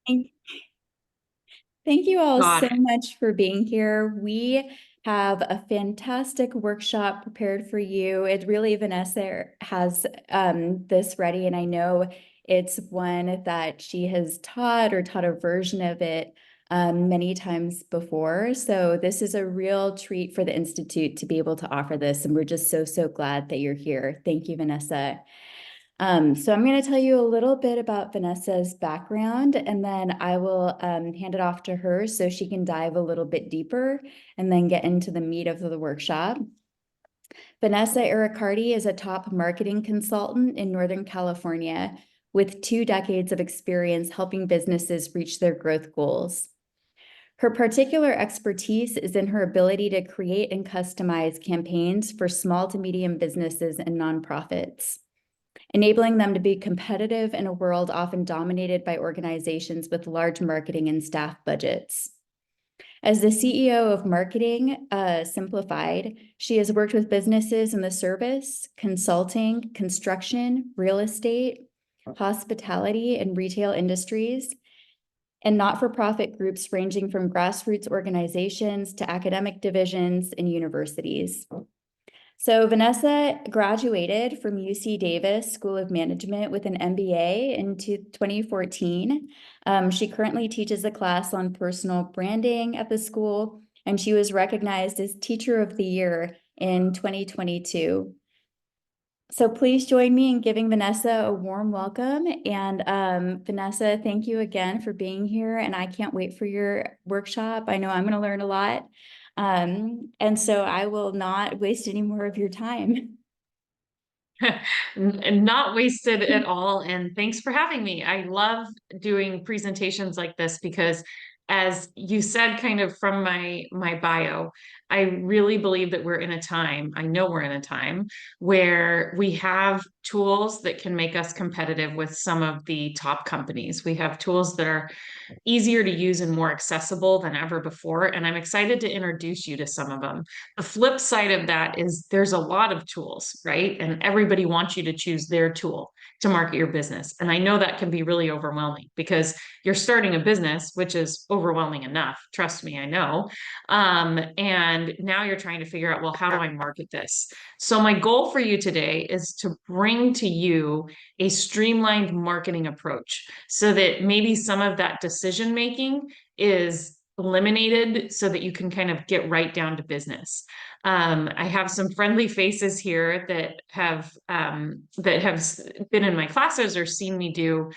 Thank thank you all Got so it. much for being here. We have a fantastic workshop prepared for you. It really, Vanessa has this ready, and I know it's one that she has taught or taught a version of it many times before. So this is a real treat for the Institute to be able to offer this, and we're just so, so glad that you're here. Thank you, Vanessa. So I'm going to tell you a little bit about Vanessa's background, and then I will hand it off to her so she can dive a little bit deeper and then get into the meat of the workshop. Vanessa Errecarte is a top marketing consultant in Northern California with 2 decades of experience helping businesses reach their growth goals. Her particular expertise is in her ability to create and customize campaigns for small to medium businesses and nonprofits, enabling them to be competitive in a world often dominated by organizations with large marketing and staff budgets. As the CEO of Marketing Simplified, she has worked with businesses in the service, consulting, construction, real estate, hospitality, and retail industries, and not-for-profit groups ranging from grassroots organizations to academic divisions and universities. So Vanessa graduated from UC Davis School of Management with an MBA in 2014. She currently teaches a class on personal branding at the school, and she was recognized as Teacher of the Year in 2022. So please join me in giving Vanessa a warm welcome. And Vanessa, thank you again for being here. And I can't wait for your workshop. I know I'm going to learn a lot. And so I will not waste any more of your time. And not wasted at all. And thanks for having me. I love doing presentations like this because, as you said, kind of from my bio, I really believe that we're in a time, I know we're in a time where we have tools that can make us competitive with some of the top companies. We have tools that are easier to use and more accessible than ever before. And I'm excited to introduce you to some of them. The flip side of that is there's a lot of tools, right? And everybody wants you to choose their tool to market your business. And I know that can be really overwhelming because you're starting a business, which is overwhelming enough. Trust me, I know. And now you're trying to figure out, well, how do I market this? So my goal for you today is to bring to you a streamlined marketing approach so that maybe some of that decision making is eliminated so that you can kind of get right down to business. I have some friendly faces here that have been in my classes or seen me do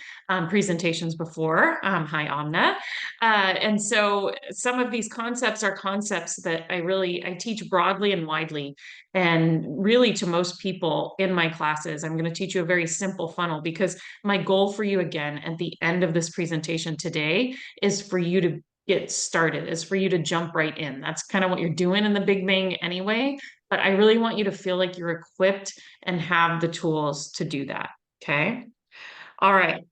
presentations before. Hi, Amna. And so some of these concepts are concepts that I teach broadly and widely, and really to most people in my classes. I'm going to teach you a very simple funnel because my goal for you again at the end of this presentation today is for you to get started, is for you to jump right in. That's kind of what you're doing in the Big Bang anyway. But I really want you to feel like you're equipped and have the tools to do that. Okay. All right.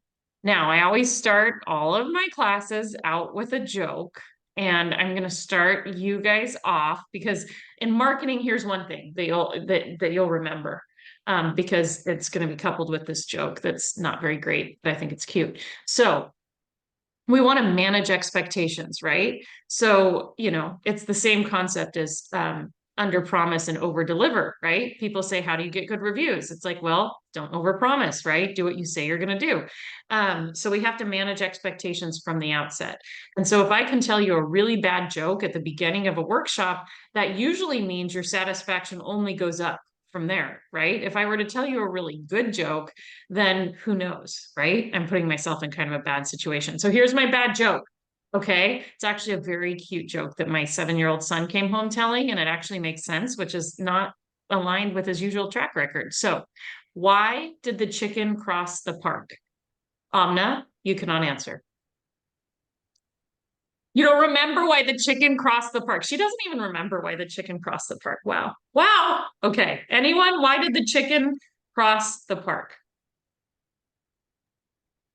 Now, I always start all of my classes out with a joke, and I'm going to start you guys off because in marketing, here's one thing that you'll remember, because it's going to be coupled with this joke that's not very great, but I think it's cute. So we want to manage expectations, right? So, it's the same concept as under promise and over deliver, right? People say, how do you get good reviews? It's like, well, don't over promise, right? Do what you say you're going to do. So we have to manage expectations from the outset. And so if I can tell you a really bad joke at the beginning of a workshop, that usually means your satisfaction only goes up from there, right? If I were to tell you a really good joke, then who knows, right? I'm putting myself in kind of a bad situation. So here's my bad joke. Okay. It's actually a very cute joke that my 7-year-old son came home telling, and it actually makes sense, which is not aligned with his usual track record. So, why did the chicken cross the park? Amna, you cannot answer. You don't remember why the chicken crossed the park. She doesn't even remember why the chicken crossed the park. Wow. Wow. Okay. Anyone? Why did the chicken cross the park?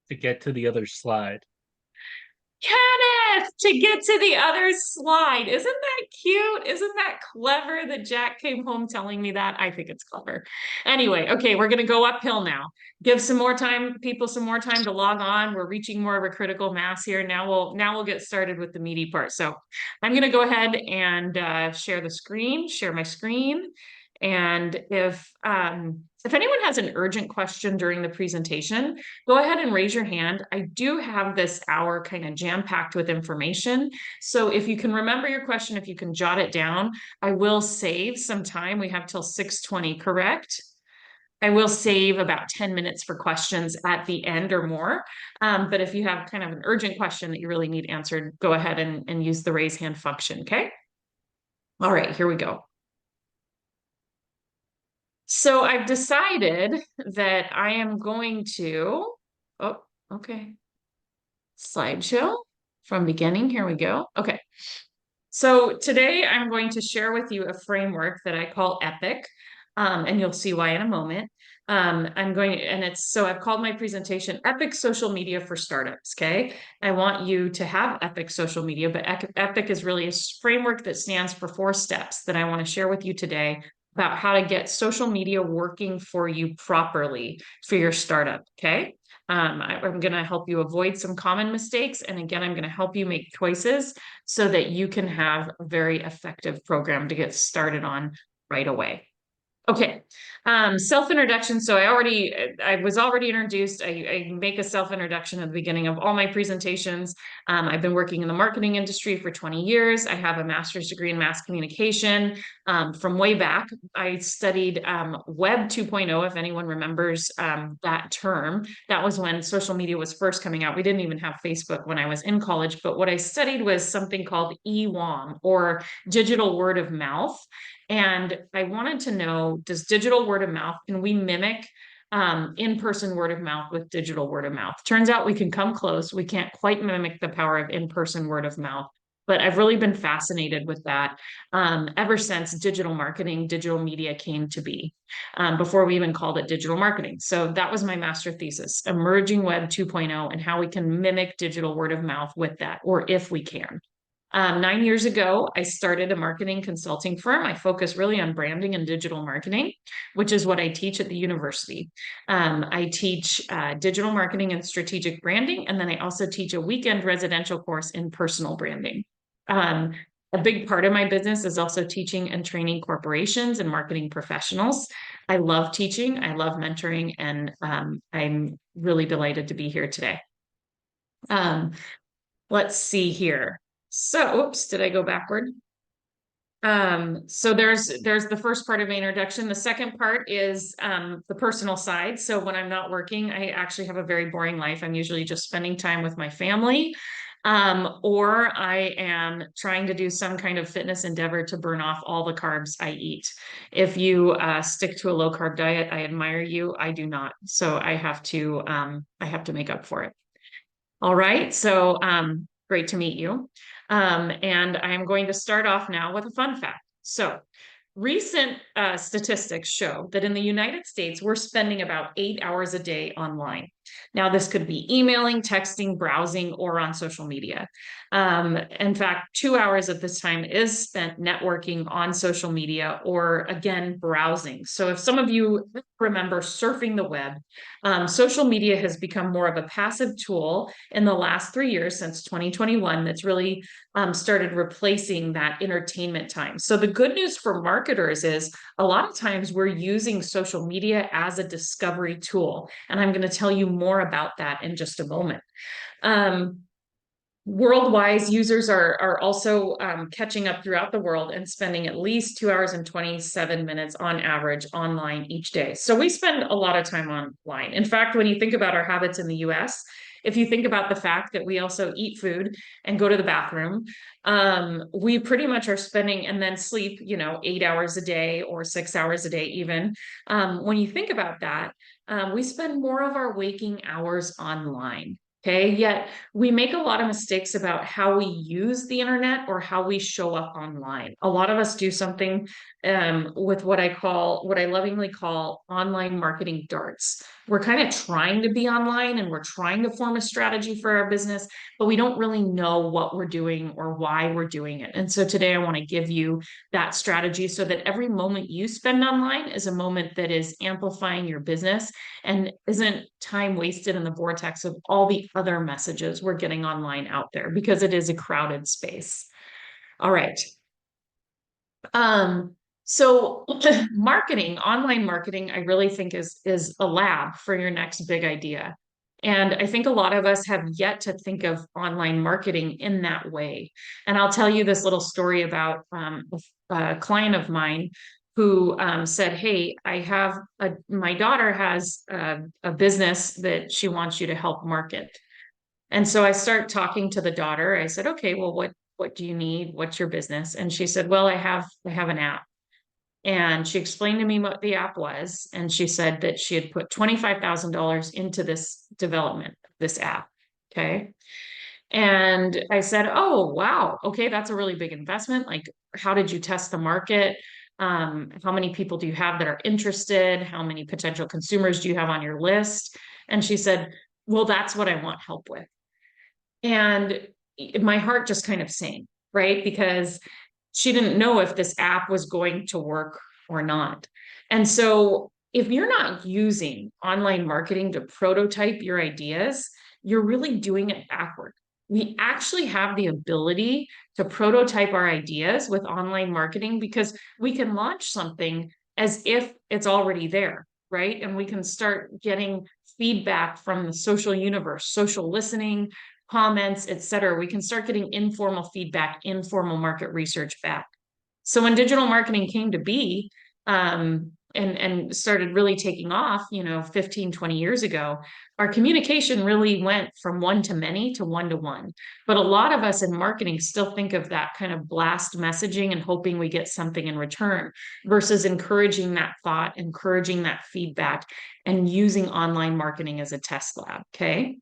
To get to the other slide. Kenneth, to get to the other slide. Isn't that cute? Isn't that clever that Jack came home telling me that? I think it's clever. Anyway, okay, we're going to go uphill now. Give some more time, people some more time to log on. We're reaching more of a critical mass here. Now we'll get started with the meaty part. So I'm going to go ahead and share the screen, share my screen. And if anyone has an urgent question during the presentation, go ahead and raise your hand. I do have this hour kind of jam-packed with information. So if you can remember your question, if you can jot it down, I will save some time. We have till 6:20, correct? I will save about 10 minutes for questions at the end or more. But if you have kind of an urgent question that you really need answered, go ahead and use the raise hand function, okay? All right, here we go. So I've decided that I am going to, oh, okay. Slideshow from beginning. Here we go. Okay. So today I'm going to share with you a framework that I call EPIC, and you'll see why in a moment. I've called my presentation Epic Social Media for Startups, okay? I want you to have Epic Social Media, but EPIC is really a framework that stands for 4 steps that I want to share with you today about how to get social media working for you properly for your startup, okay? I'm going to help you avoid some common mistakes. And again, I'm going to help you make choices so that you can have a very effective program to get started on right away. Okay, self-introduction. So I was already introduced. I make a self-introduction at the beginning of all my presentations. I've been working in the marketing industry for 20 years. I have a master's degree in mass communication. From way back, I studied Web 2.0, if anyone remembers that term. That was when social media was first coming out. We didn't even have Facebook when I was in college, but what I studied was something called EWOM, or digital word of mouth. And I wanted to know, does digital word of mouth, can we mimic in-person word of mouth with digital word of mouth? Turns out we can come close. We can't quite mimic the power of in-person word of mouth. But I've really been fascinated with that ever since digital marketing, digital media came to be, before we even called it digital marketing. So that was my master thesis, emerging Web 2.0 and how we can mimic digital word of mouth with that, or if we can. 9 years ago, I started a marketing consulting firm. I focus really on branding and digital marketing, which is what I teach at the university. I teach digital marketing and strategic branding, and then I also teach a weekend residential course in personal branding. A big part of my business is also teaching and training corporations and marketing professionals. I love teaching, I love mentoring, and I'm really delighted to be here today. Let's see here. So, oops, did I go backward? So there's the first part of my introduction. The second part is the personal side. So when I'm not working, I actually have a very boring life. I'm usually just spending time with my family, or I am trying to do some kind of fitness endeavor to burn off all the carbs I eat. If you stick to a low carb diet, I admire you. I do not. So I have to make up for it. All right, so great to meet you. And I'm going to start off now with a fun fact. So recent statistics show that in the United States, we're spending about 8 hours a day online. Now, this could be emailing, texting, browsing, or on social media. In fact, 2 hours of this time is spent networking on social media or, again, browsing. So if some of you remember surfing the web, social media has become more of a passive tool in the last 3 years since 2021 that's really started replacing that entertainment time. So the good news for marketers is a lot of times we're using social media as a discovery tool. And I'm going to tell you more about that in just a moment. Worldwide, users are also catching up throughout the world and spending at least 2 hours and 27 minutes on average online each day. So we spend a lot of time online. In fact, when you think about our habits in the US, if you think about the fact that we also eat food and go to the bathroom, we pretty much are spending and then sleep, 8 hours a day or 6 hours a day even. When you think about that, we spend more of our waking hours online. Okay. Yet we make a lot of mistakes about how we use the internet or how we show up online. A lot of us do something with what I lovingly call online marketing darts. We're kind of trying to be online and we're trying to form a strategy for our business, but we don't really know what we're doing or why we're doing it. And so today I want to give you that strategy so that every moment you spend online is a moment that is amplifying your business and isn't time wasted in the vortex of all the other messages we're getting online out there because it is a crowded space. All right. So marketing, online marketing, I really think is a lab for your next big idea. And I think a lot of us have yet to think of online marketing in that way. And I'll tell you this little story about a client of mine who said, "Hey, my daughter has a business that she wants you to help market." And so I start talking to the daughter. I said, "Okay, well, what do you need? What's your business?" And she said, "Well, I have an app." And she explained to me what the app was. And she said that she had put $25,000 into this development, this app. Okay. And I said, "Oh, wow. Okay. That's a really big investment. Like, how did you test the market? How many people do you have that are interested? How many potential consumers do you have on your list?" And she said, "Well, that's what I want help with." And my heart just kind of sank, right? Because she didn't know if this app was going to work or not. And so, if you're not using online marketing to prototype your ideas, you're really doing it backward. We actually have the ability to prototype our ideas with online marketing because we can launch something as if it's already there, right? And we can start getting feedback from the social universe, social listening, comments, etc. We can start getting informal feedback, informal market research back. So when digital marketing came to be, and started really taking off, 15, 20 years ago, our communication really went from one to many to one to one. But a lot of us in marketing still think of that kind of blast messaging and hoping we get something in return versus encouraging that thought, encouraging that feedback, and using online marketing as a test lab. Okay.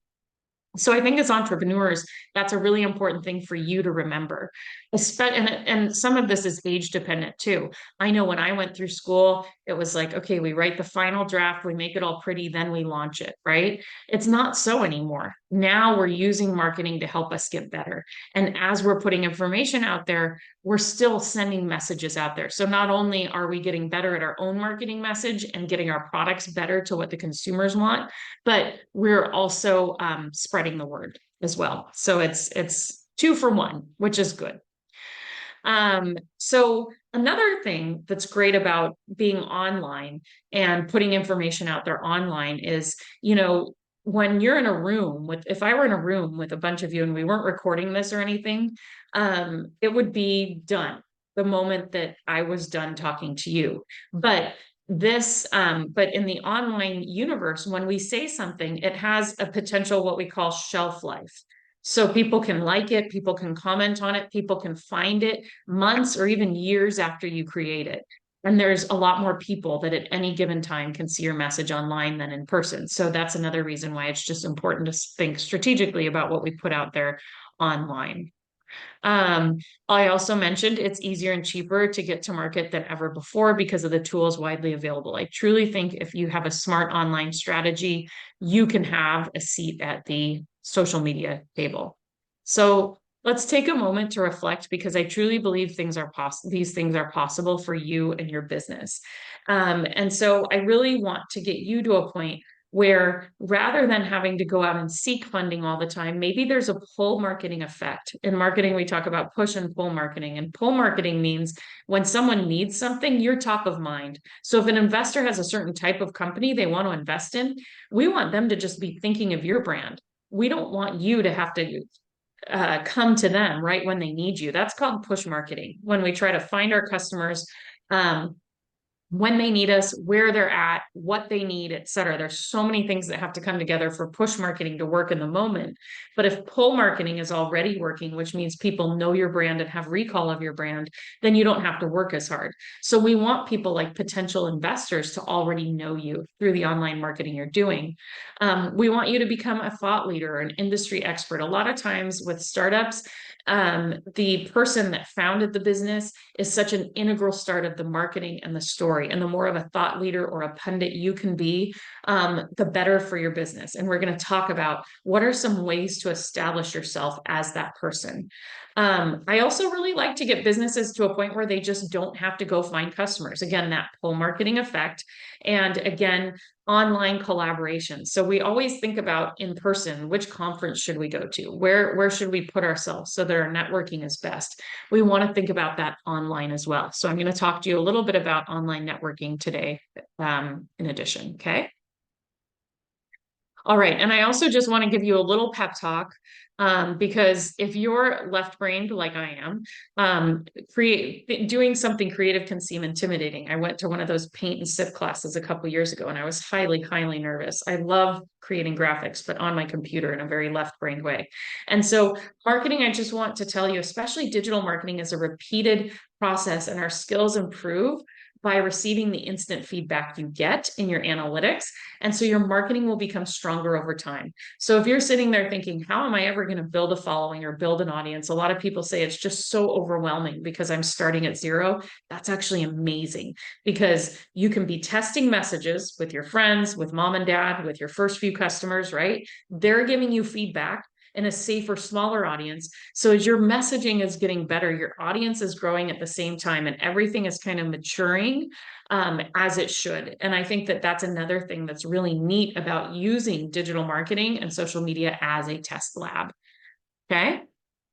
So I think as entrepreneurs, that's a really important thing for you to remember. And some of this is age dependent too. I know when I went through school, it was like, okay, we write the final draft, we make it all pretty, then we launch it, right? It's not so anymore. Now we're using marketing to help us get better. And as we're putting information out there, we're still sending messages out there. So not only are we getting better at our own marketing message and getting our products better to what the consumers want, but we're also spreading the word as well. So it's two for one, which is good. So another thing that's great about being online and putting information out there online is, when you're in a room with, if I were in a room with a bunch of you and we weren't recording this or anything, it would be done the moment that I was done talking to you. But in the online universe, when we say something, it has a potential, what we call shelf life. So people can like it, people can comment on it, people can find it months or even years after you create it. And there's a lot more people that at any given time can see your message online than in person. So that's another reason why it's just important to think strategically about what we put out there online. Um, I also mentioned it's easier and cheaper to get to market than ever before because of the tools widely available. I truly think if you have a smart online strategy, you can have a seat at the social media table. So let's take a moment to reflect because I truly believe these things are possible for you and your business. And so I really want to get you to a point where rather than having to go out and seek funding all the time, maybe there's a pull marketing effect. In marketing, we talk about push and pull marketing. And pull marketing means when someone needs something, you're top of mind. So if an investor has a certain type of company they want to invest in, we want them to just be thinking of your brand. We don't want you to have to come to them right when they need you. That's called push marketing. When we try to find our customers, um, when they need us, where they're at, what they need, et cetera. There's so many things that have to come together for push marketing to work in the moment. But if pull marketing is already working, which means people know your brand and have recall of your brand, then you don't have to work as hard. So we want people like potential investors to already know you through the online marketing you're doing. We want you to become a thought leader, an industry expert. A lot of times with startups, the person that founded the business is such an integral start of the marketing and the story. And the more of a thought leader or a pundit you can be, the better for your business. And we're going to talk about what are some ways to establish yourself as that person. I also really like to get businesses to a point where they just don't have to go find customers. Again, that pull marketing effect. And again, online collaboration. So we always think about in person, which conference should we go to? Where should we put ourselves so that our networking is best? We want to think about that online as well. So I'm going to talk to you a little bit about online networking today, in addition. Okay. All right. And I also just want to give you a little pep talk, because if you're left-brained like I am, doing something creative can seem intimidating. I went to one of those paint and sip classes a couple years ago, and I was highly nervous. I love creating graphics, but on my computer in a very left-brained way. And so marketing, I just want to tell you, especially digital marketing, is a repeated process, and our skills improve by receiving the instant feedback you get in your analytics. And so your marketing will become stronger over time. So if you're sitting there thinking, how am I ever going to build a following or build an audience? A lot of people say it's just so overwhelming because I'm starting at zero. That's actually amazing, because you can be testing messages with your friends, with mom and dad, with your first few customers, right? They're giving you feedback in a safer, smaller audience. So as your messaging is getting better, your audience is growing at the same time, and everything is kind of maturing, as it should. And I think that that's another thing that's really neat about using digital marketing and social media as a test lab. Okay.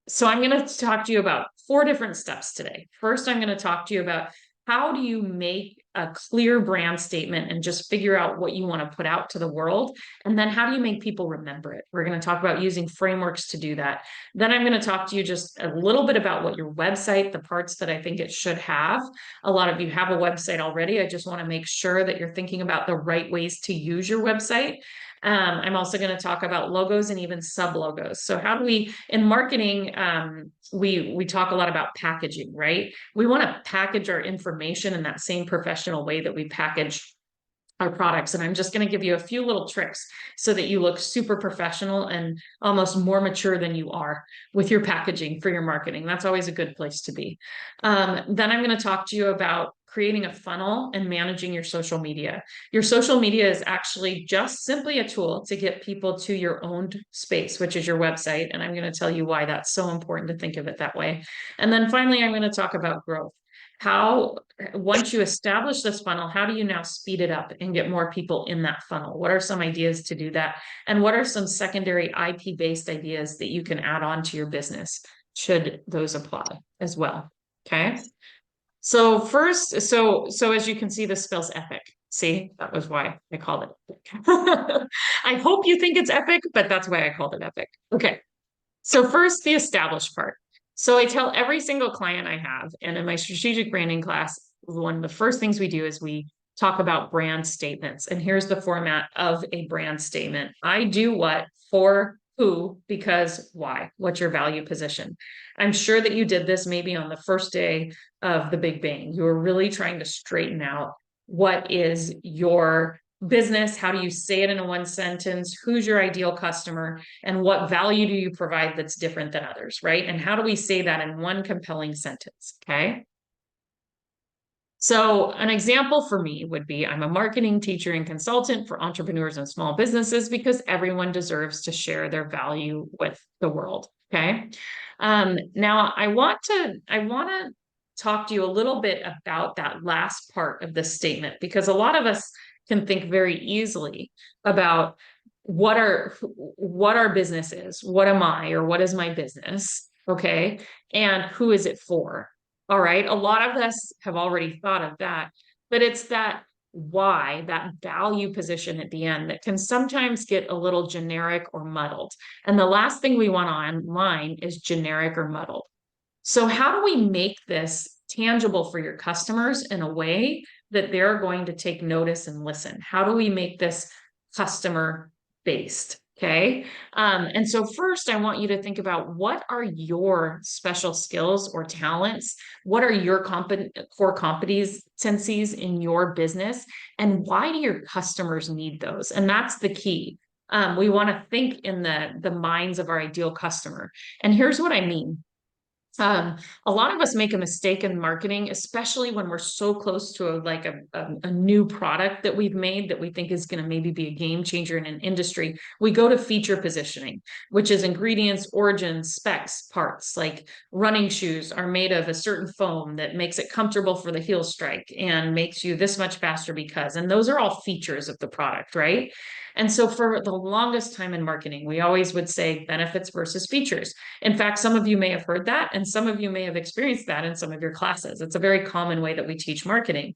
So I'm going to talk to you about 4 different steps today. First, I'm going to talk to you about how do you make a clear brand statement and just figure out what you want to put out to the world? And then how do you make people remember it? We're going to talk about using frameworks to do that. Then I'm going to talk to you just a little bit about what your website, the parts that I think it should have. A lot of you have a website already. I just want to make sure that you're thinking about the right ways to use your website. I'm also going to talk about logos and even sub logos. So how do we, in marketing, we talk a lot about packaging, right? We want to package our information in that same professional way that we package our products. And I'm just going to give you a few little tricks so that you look super professional and almost more mature than you are with your packaging for your marketing. That's always a good place to be. Then I'm going to talk to you about creating a funnel and managing your social media. Your social media is actually just simply a tool to get people to your owned space, which is your website. And I'm going to tell you why that's so important to think of it that way. And then finally, I'm going to talk about growth. How, once you establish this funnel, how do you now speed it up and get more people in that funnel? What are some ideas to do that? And what are some secondary IP-based ideas that you can add on to your business, should those apply as well? Okay. So first, so as you can see, this spells epic. See, that was why I called it epic. I hope you think it's epic, but that's why I called it epic. Okay. So first, the established part. So I tell every single client I have, and in my strategic branding class, one of the first things we do is we talk about brand statements. And here's the format of a brand statement. I do what, for who, because why? What's your value position? I'm sure that you did this maybe on the first day of the Big Bang. You were really trying to straighten out what is your business, how do you say it in a one sentence, who's your ideal customer, and what value do you provide that's different than others, right? And how do we say that in one compelling sentence? Okay. So an example for me would be, I'm a marketing teacher and consultant for entrepreneurs and small businesses because everyone deserves to share their value with the world. Okay. Now I want to talk to you a little bit about that last part of the statement, because a lot of us can think very easily about what our business is, what am I, or what is my business, okay, and who is it for? All right, a lot of us have already thought of that, but it's that why, that value position at the end, that can sometimes get a little generic or muddled. And the last thing we want online is generic or muddled. So how do we make this tangible for your customers in a way that they're going to take notice and listen? How do we make this customer based? Okay. And so first, I want you to think about what are your special skills or talents? What are your core competencies in your business? And why do your customers need those? And that's the key. We want to think in the minds of our ideal customer. And here's what I mean. Um, a lot of us make a mistake in marketing, especially when we're so close to a new product that we've made that we think is going to maybe be a game changer in an industry. We go to feature positioning, which is ingredients, origins, specs, parts. Like running shoes are made of a certain foam that makes it comfortable for the heel strike and makes you this much faster because, and those are all features of the product, right? And so for the longest time in marketing, we always would say benefits versus features. In fact, some of you may have heard that, and some of you may have experienced that in some of your classes. It's a very common way that we teach marketing.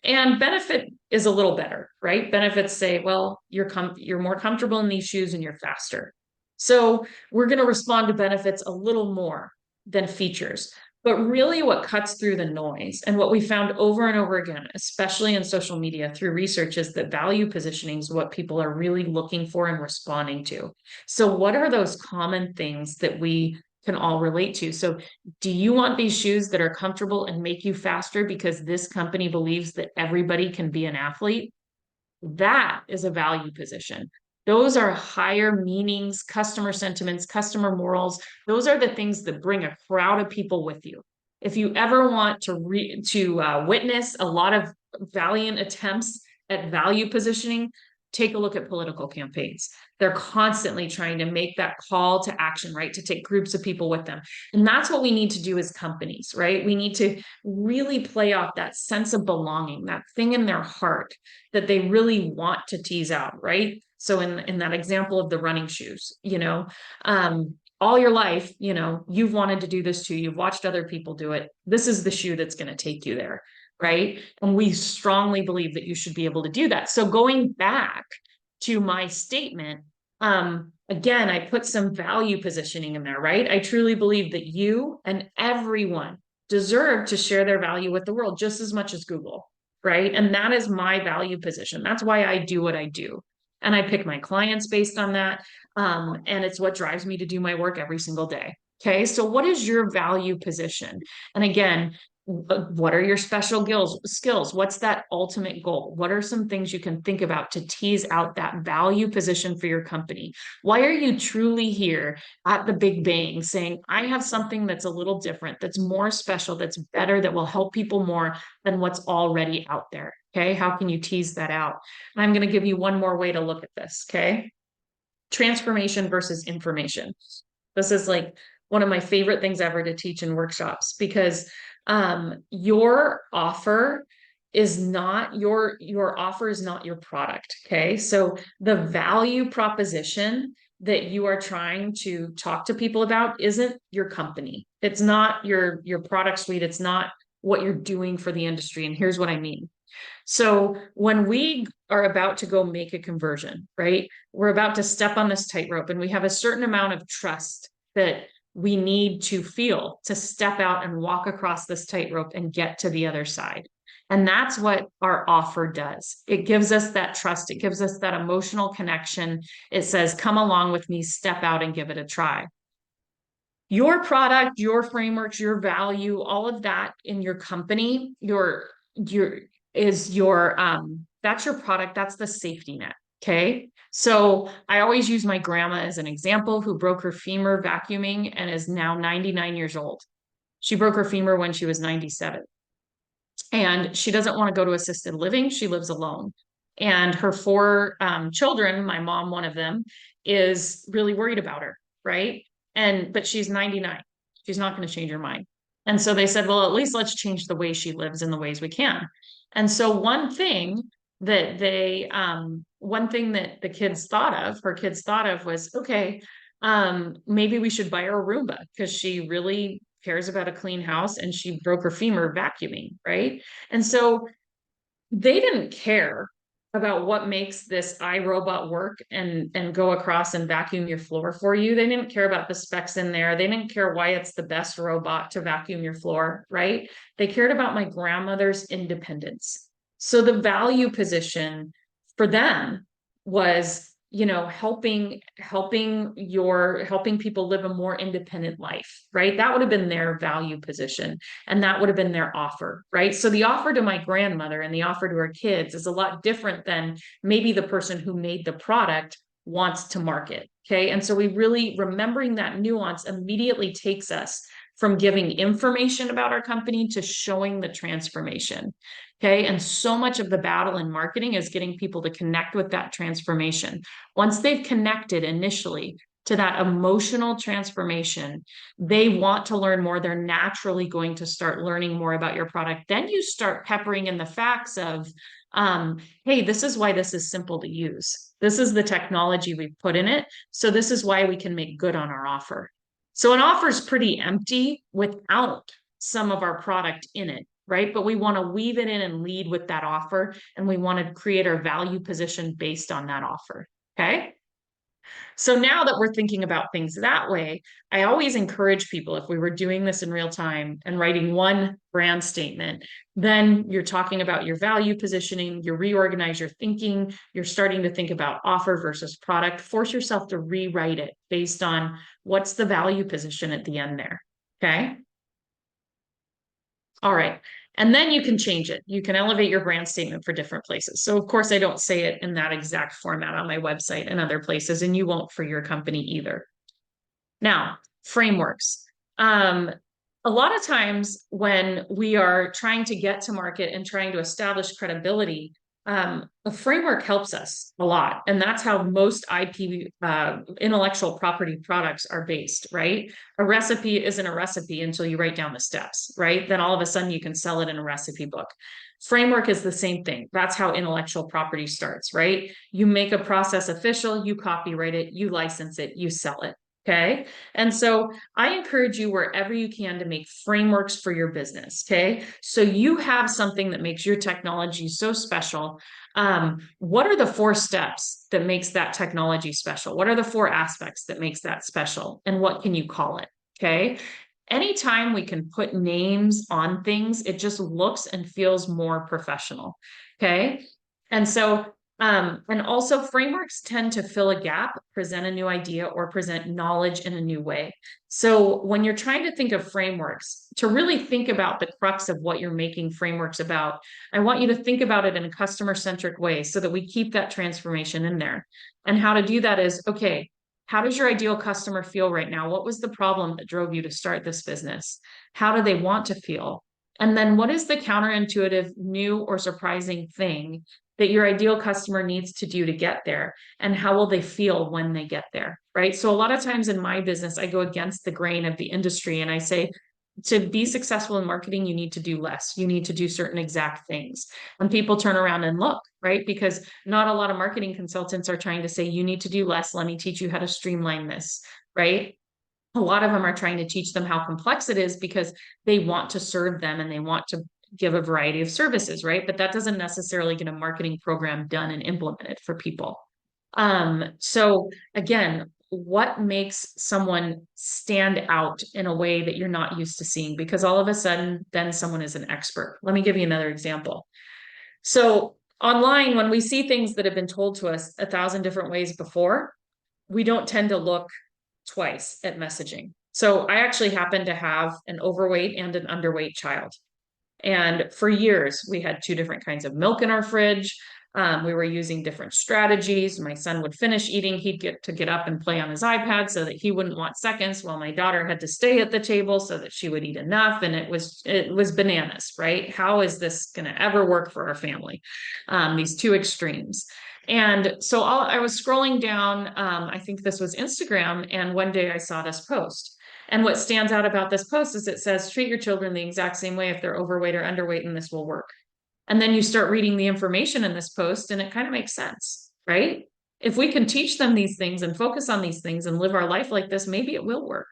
And benefit is a little better, right? Benefits say, well, you're more comfortable in these shoes and you're faster. So we're going to respond to benefits a little more than features. But really, what cuts through the noise and what we found over and over again, especially in social media through research, is that value positioning is what people are really looking for and responding to. So, what are those common things that we can all relate to? So, do you want these shoes that are comfortable and make you faster because this company believes that everybody can be an athlete? That is a value position. Those are higher meanings, customer sentiments, customer morals. Those are the things that bring a crowd of people with you. If you ever want to witness a lot of valiant attempts at value positioning, take a look at political campaigns. They're constantly trying to make that call to action, right? To take groups of people with them. And that's what we need to do as companies, right? We need to really play off that sense of belonging, that thing in their heart that they really want to tease out, right? So in that example of the running shoes, all your life, you've wanted to do this too. You've watched other people do it. This is the shoe that's going to take you there, right? And we strongly believe that you should be able to do that. So going back to my statement, again, I put some value positioning in there, right? I truly believe that you and everyone deserve to share their value with the world just as much as Google, right? And that is my value position. That's why I do what I do. And I pick my clients based on that. And it's what drives me to do my work every single day. Okay. So what is your value position? And again, what are your special skills? What's that ultimate goal? What are some things you can think about to tease out that value position for your company? Why are you truly here at the Big Bang saying, I have something that's a little different, that's more special, that's better, that will help people more than what's already out there? Okay. How can you tease that out? And I'm going to give you one more way to look at this. Okay. Transformation versus information. This is like one of my favorite things ever to teach in workshops because your offer is not your offer is not your product. Okay. So the value proposition that you are trying to talk to people about isn't your company. It's not your product suite. It's not what you're doing for the industry. And here's what I mean. So when we are about to go make a conversion, right? We're about to step on this tightrope and we have a certain amount of trust that we need to feel to step out and walk across this tightrope and get to the other side. And that's what our offer does. It gives us that trust. It gives us that emotional connection. It says, come along with me, step out and give it a try. Your product, your frameworks, your value, all of that in your company, your is your that's your product, that's the safety net. Okay. So I always use my grandma as an example who broke her femur vacuuming and is now 99 years old. She broke her femur when she was 97. And she doesn't want to go to assisted living. She lives alone. And her four children, my mom, one of them, is really worried about her, right? But she's 99. She's not going to change her mind. And so they said, well, at least let's change the way she lives in the ways we can. And so one thing that her kids thought of was, okay, maybe we should buy her a Roomba because she really cares about a clean house and she broke her femur vacuuming, right? And so they didn't care about what makes this iRobot work and go across and vacuum your floor for you. They didn't care about the specs in there. They didn't care why it's the best robot to vacuum your floor, right? They cared about my grandmother's independence. So the value position for them was, helping people live a more independent life, right? That would have been their value position, and that would have been their offer, right? So the offer to my grandmother and the offer to her kids is a lot different than maybe the person who made the product wants to market. Okay. And so we really remembering that nuance immediately takes us from giving information about our company to showing the transformation. Okay. And so much of the battle in marketing is getting people to connect with that transformation. Once they've connected initially to that emotional transformation, they want to learn more. They're naturally going to start learning more about your product. Then you start peppering in the facts of, hey, this is why this is simple to use. This is the technology we put in it. So this is why we can make good on our offer. So an offer is pretty empty without some of our product in it, right? But we want to weave it in and lead with that offer, and we want to create our value position based on that offer. Okay. So now that we're thinking about things that way, I always encourage people, if we were doing this in real time and writing one brand statement, then you're talking about your value positioning, you reorganize your thinking, you're starting to think about offer versus product. Force yourself to rewrite it based on what's the value position at the end there. Okay. All right. And then you can change it. You can elevate your brand statement for different places. So, of course, I don't say it in that exact format on my website and other places, and you won't for your company either. Now, frameworks. Um, a lot of times when we are trying to get to market and trying to establish credibility, a framework helps us a lot. And that's how most IP, intellectual property products are based, right? A recipe isn't a recipe until you write down the steps, right? Then all of a sudden you can sell it in a recipe book. Framework is the same thing. That's how intellectual property starts, right? You make a process official, you copyright it, you license it, you sell it. Okay. And so I encourage you wherever you can to make frameworks for your business. Okay. So you have something that makes your technology so special. What are the 4 steps that makes that technology special? What are the 4 aspects that makes that special? And what can you call it? Okay. Anytime we can put names on things, it just looks and feels more professional. Okay. And so and also frameworks tend to fill a gap, present a new idea, or present knowledge in a new way. So when you're trying to think of frameworks, to really think about the crux of what you're making frameworks about, I want you to think about it in a customer-centric way so that we keep that transformation in there. And how to do that is, okay, how does your ideal customer feel right now? What was the problem that drove you to start this business? How do they want to feel? And then what is the counterintuitive, new, or surprising thing that your ideal customer needs to do to get there, and how will they feel when they get there, right? So a lot of times in my business, I go against the grain of the industry and I say, to be successful in marketing, you need to do less. You need to do certain exact things. And people turn around and look, right? Because not a lot of marketing consultants are trying to say, you need to do less. Let me teach you how to streamline this, right? A lot of them are trying to teach them how complex it is because they want to serve them and they want to give a variety of services, right? But that doesn't necessarily get a marketing program done and implemented for people. So again, what makes someone stand out in a way that you're not used to seeing? Because all of a sudden, then someone is an expert. Let me give you another example. So online, when we see things that have been told to us 1,000 different ways before, we don't tend to look twice at messaging. So I actually happen to have an overweight and an underweight child. And for years, we had 2 different kinds of milk in our fridge. We were using different strategies. My son would finish eating, he'd get up and play on his iPad so that he wouldn't want seconds, while my daughter had to stay at the table so that she would eat enough. And it was bananas, right? How is this going to ever work for our family? These 2 extremes. And so I was scrolling down, I think this was Instagram, and one day I saw this post. And what stands out about this post is it says, treat your children the exact same way if they're overweight or underweight, and this will work. And then you start reading the information in this post, and it kind of makes sense, right? If we can teach them these things and focus on these things and live our life like this, maybe it will work,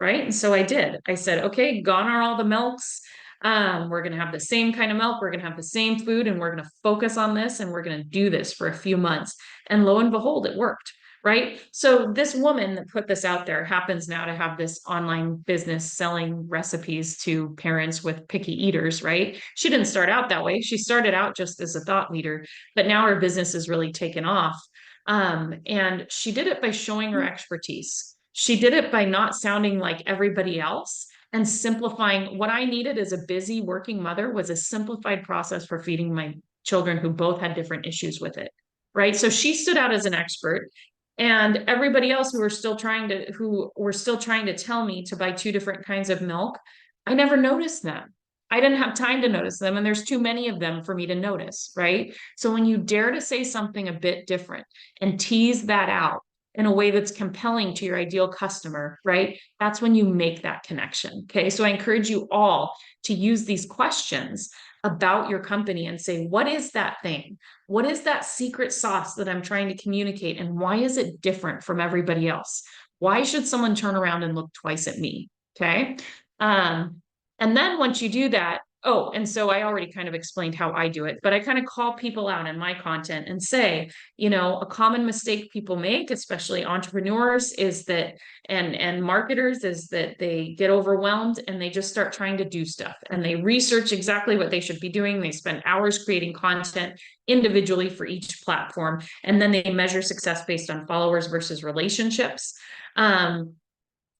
right? And so I did. I said, okay, gone are all the milks. We're going to have the same kind of milk. We're going to have the same food, and we're going to focus on this, and we're going to do this for a few months. And lo and behold, it worked. right? So this woman that put this out there happens now to have this online business selling recipes to parents with picky eaters, right? She didn't start out that way. She started out just as a thought leader, but now her business has really taken off. And she did it by showing her expertise. She did it by not sounding like everybody else and simplifying. What I needed as a busy working mother was a simplified process for feeding my children who both had different issues with it. Right. So she stood out as an expert, and everybody else who were still trying to tell me to buy two different kinds of milk, I never noticed them. I didn't have time to notice them, and there's too many of them for me to notice, right? So when you dare to say something a bit different and tease that out in a way that's compelling to your ideal customer, right? That's when you make that connection. Okay. So I encourage you all to use these questions about your company and say, what is that thing? What is that secret sauce that I'm trying to communicate? And why is it different from everybody else? Why should someone turn around and look twice at me? Okay. Um, and then once you do that, oh, and so I already kind of explained how I do it, but I kind of call people out in my content and say, a common mistake people make, especially entrepreneurs, is that and marketers, is that they get overwhelmed and they just start trying to do stuff, and they research exactly what they should be doing. They spend hours creating content individually for each platform, and then they measure success based on followers versus relationships. And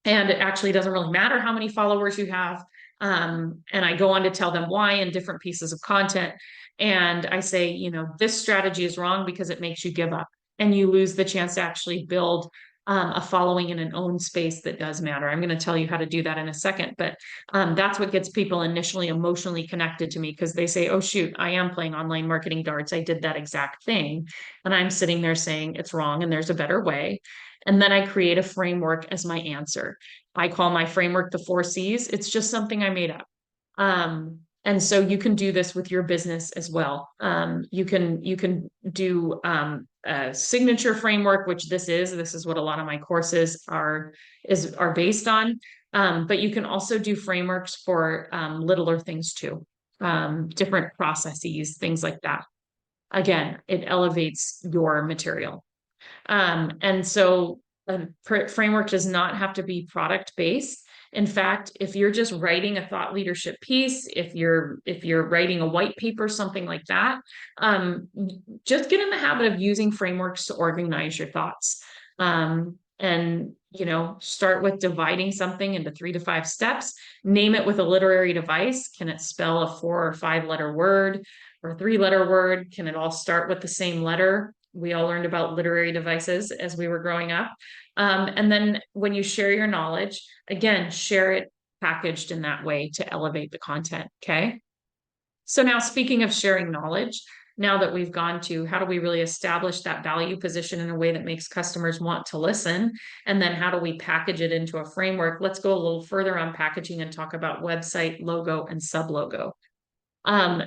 it actually doesn't really matter how many followers you have. And I go on to tell them why in different pieces of content. And I say, this strategy is wrong because it makes you give up and you lose the chance to actually build a following in an own space that does matter. I'm going to tell you how to do that in a second, but that's what gets people initially emotionally connected to me, because they say, oh, shoot, I am playing online marketing darts. I did that exact thing. And I'm sitting there saying it's wrong and there's a better way. And then I create a framework as my answer. I call my framework the 4 C's. It's just something I made up. And so you can do this with your business as well. You can do a signature framework, which this is what a lot of my courses are based on. But you can also do frameworks for littler things too, different processes, things like that. Again, it elevates your material. And so a framework does not have to be product based. In fact, if you're just writing a thought leadership piece, if you're writing a white paper, something like that, just get in the habit of using frameworks to organize your thoughts. And start with dividing something into 3 to 5 steps. Name it with a literary device. Can it spell a 4 or 5 letter word or a 3 letter word? Can it all start with the same letter? We all learned about literary devices as we were growing up. And then when you share your knowledge, again, share it packaged in that way to elevate the content. Okay. So now, speaking of sharing knowledge, now that we've gone to how do we really establish that value position in a way that makes customers want to listen, and then how do we package it into a framework, let's go a little further on packaging and talk about website, logo, and sub logo.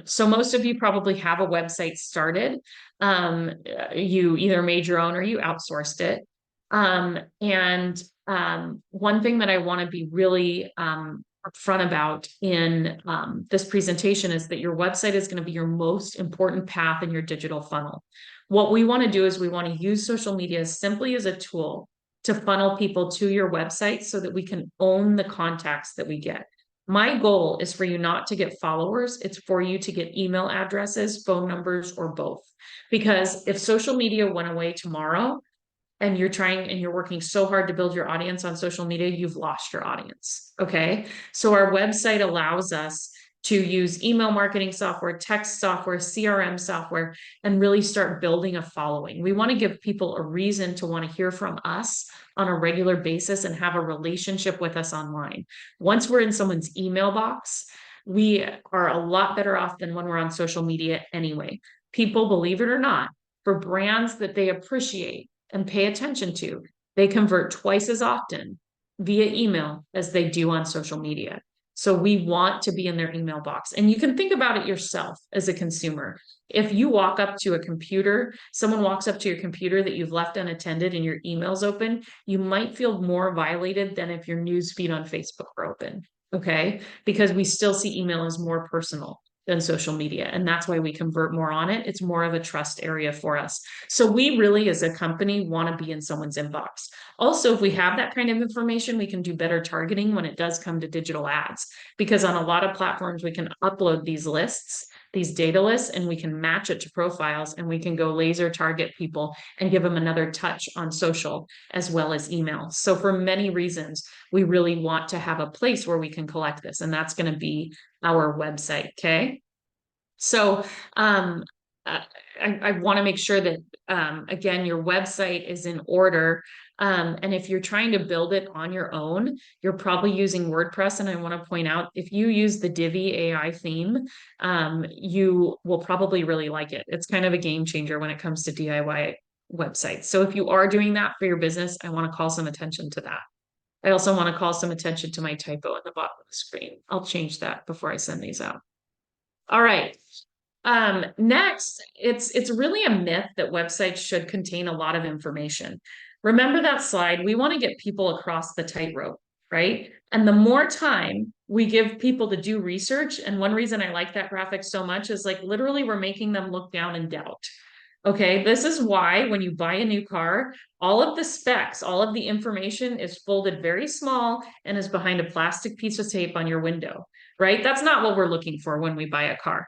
So most of you probably have a website started. You either made your own or you outsourced it. And one thing that I want to be really upfront about in this presentation is that your website is going to be your most important path in your digital funnel. What we want to do is we want to use social media simply as a tool to funnel people to your website so that we can own the contacts that we get. My goal is for you not to get followers. It's for you to get email addresses, phone numbers, or both. Because if social media went away tomorrow and you're working so hard to build your audience on social media, you've lost your audience. Okay. So our website allows us to use email marketing software, text software, CRM software, and really start building a following. We want to give people a reason to want to hear from us on a regular basis and have a relationship with us online. Once we're in someone's email box, we are a lot better off than when we're on social media anyway. People, believe it or not, for brands that they appreciate and pay attention to, they convert twice as often via email as they do on social media. So we want to be in their email box. And you can think about it yourself as a consumer. If you walk up to a computer, someone walks up to your computer that you've left unattended and your email's open, you might feel more violated than if your news feed on Facebook were open. Okay. Because we still see email as more personal. than social media. And that's why we convert more on it. It's more of a trust area for us. So we really, as a company, want to be in someone's inbox. Also, if we have that kind of information, we can do better targeting when it does come to digital ads, because on a lot of platforms, we can upload these lists, these data lists, and we can match it to profiles, and we can go laser target people and give them another touch on social as well as email. So for many reasons, we really want to have a place where we can collect this, and that's going to be our website. Okay. So um, I want to make sure that, again, your website is in order. And if you're trying to build it on your own, you're probably using WordPress. And I want to point out, if you use the Divi AI theme, you will probably really like it. It's kind of a game changer when it comes to DIY websites. So if you are doing that for your business, I want to call some attention to that. I also want to call some attention to my typo at the bottom of the screen. I'll change that before I send these out. All right. Next, it's really a myth that websites should contain a lot of information. Remember that slide? We want to get people across the tightrope, right? And the more time we give people to do research, and one reason I like that graphic so much is like literally we're making them look down in doubt. Okay, this is why when you buy a new car, all of the specs, all of the information is folded very small and is behind a plastic piece of tape on your window, right? That's not what we're looking for when we buy a car.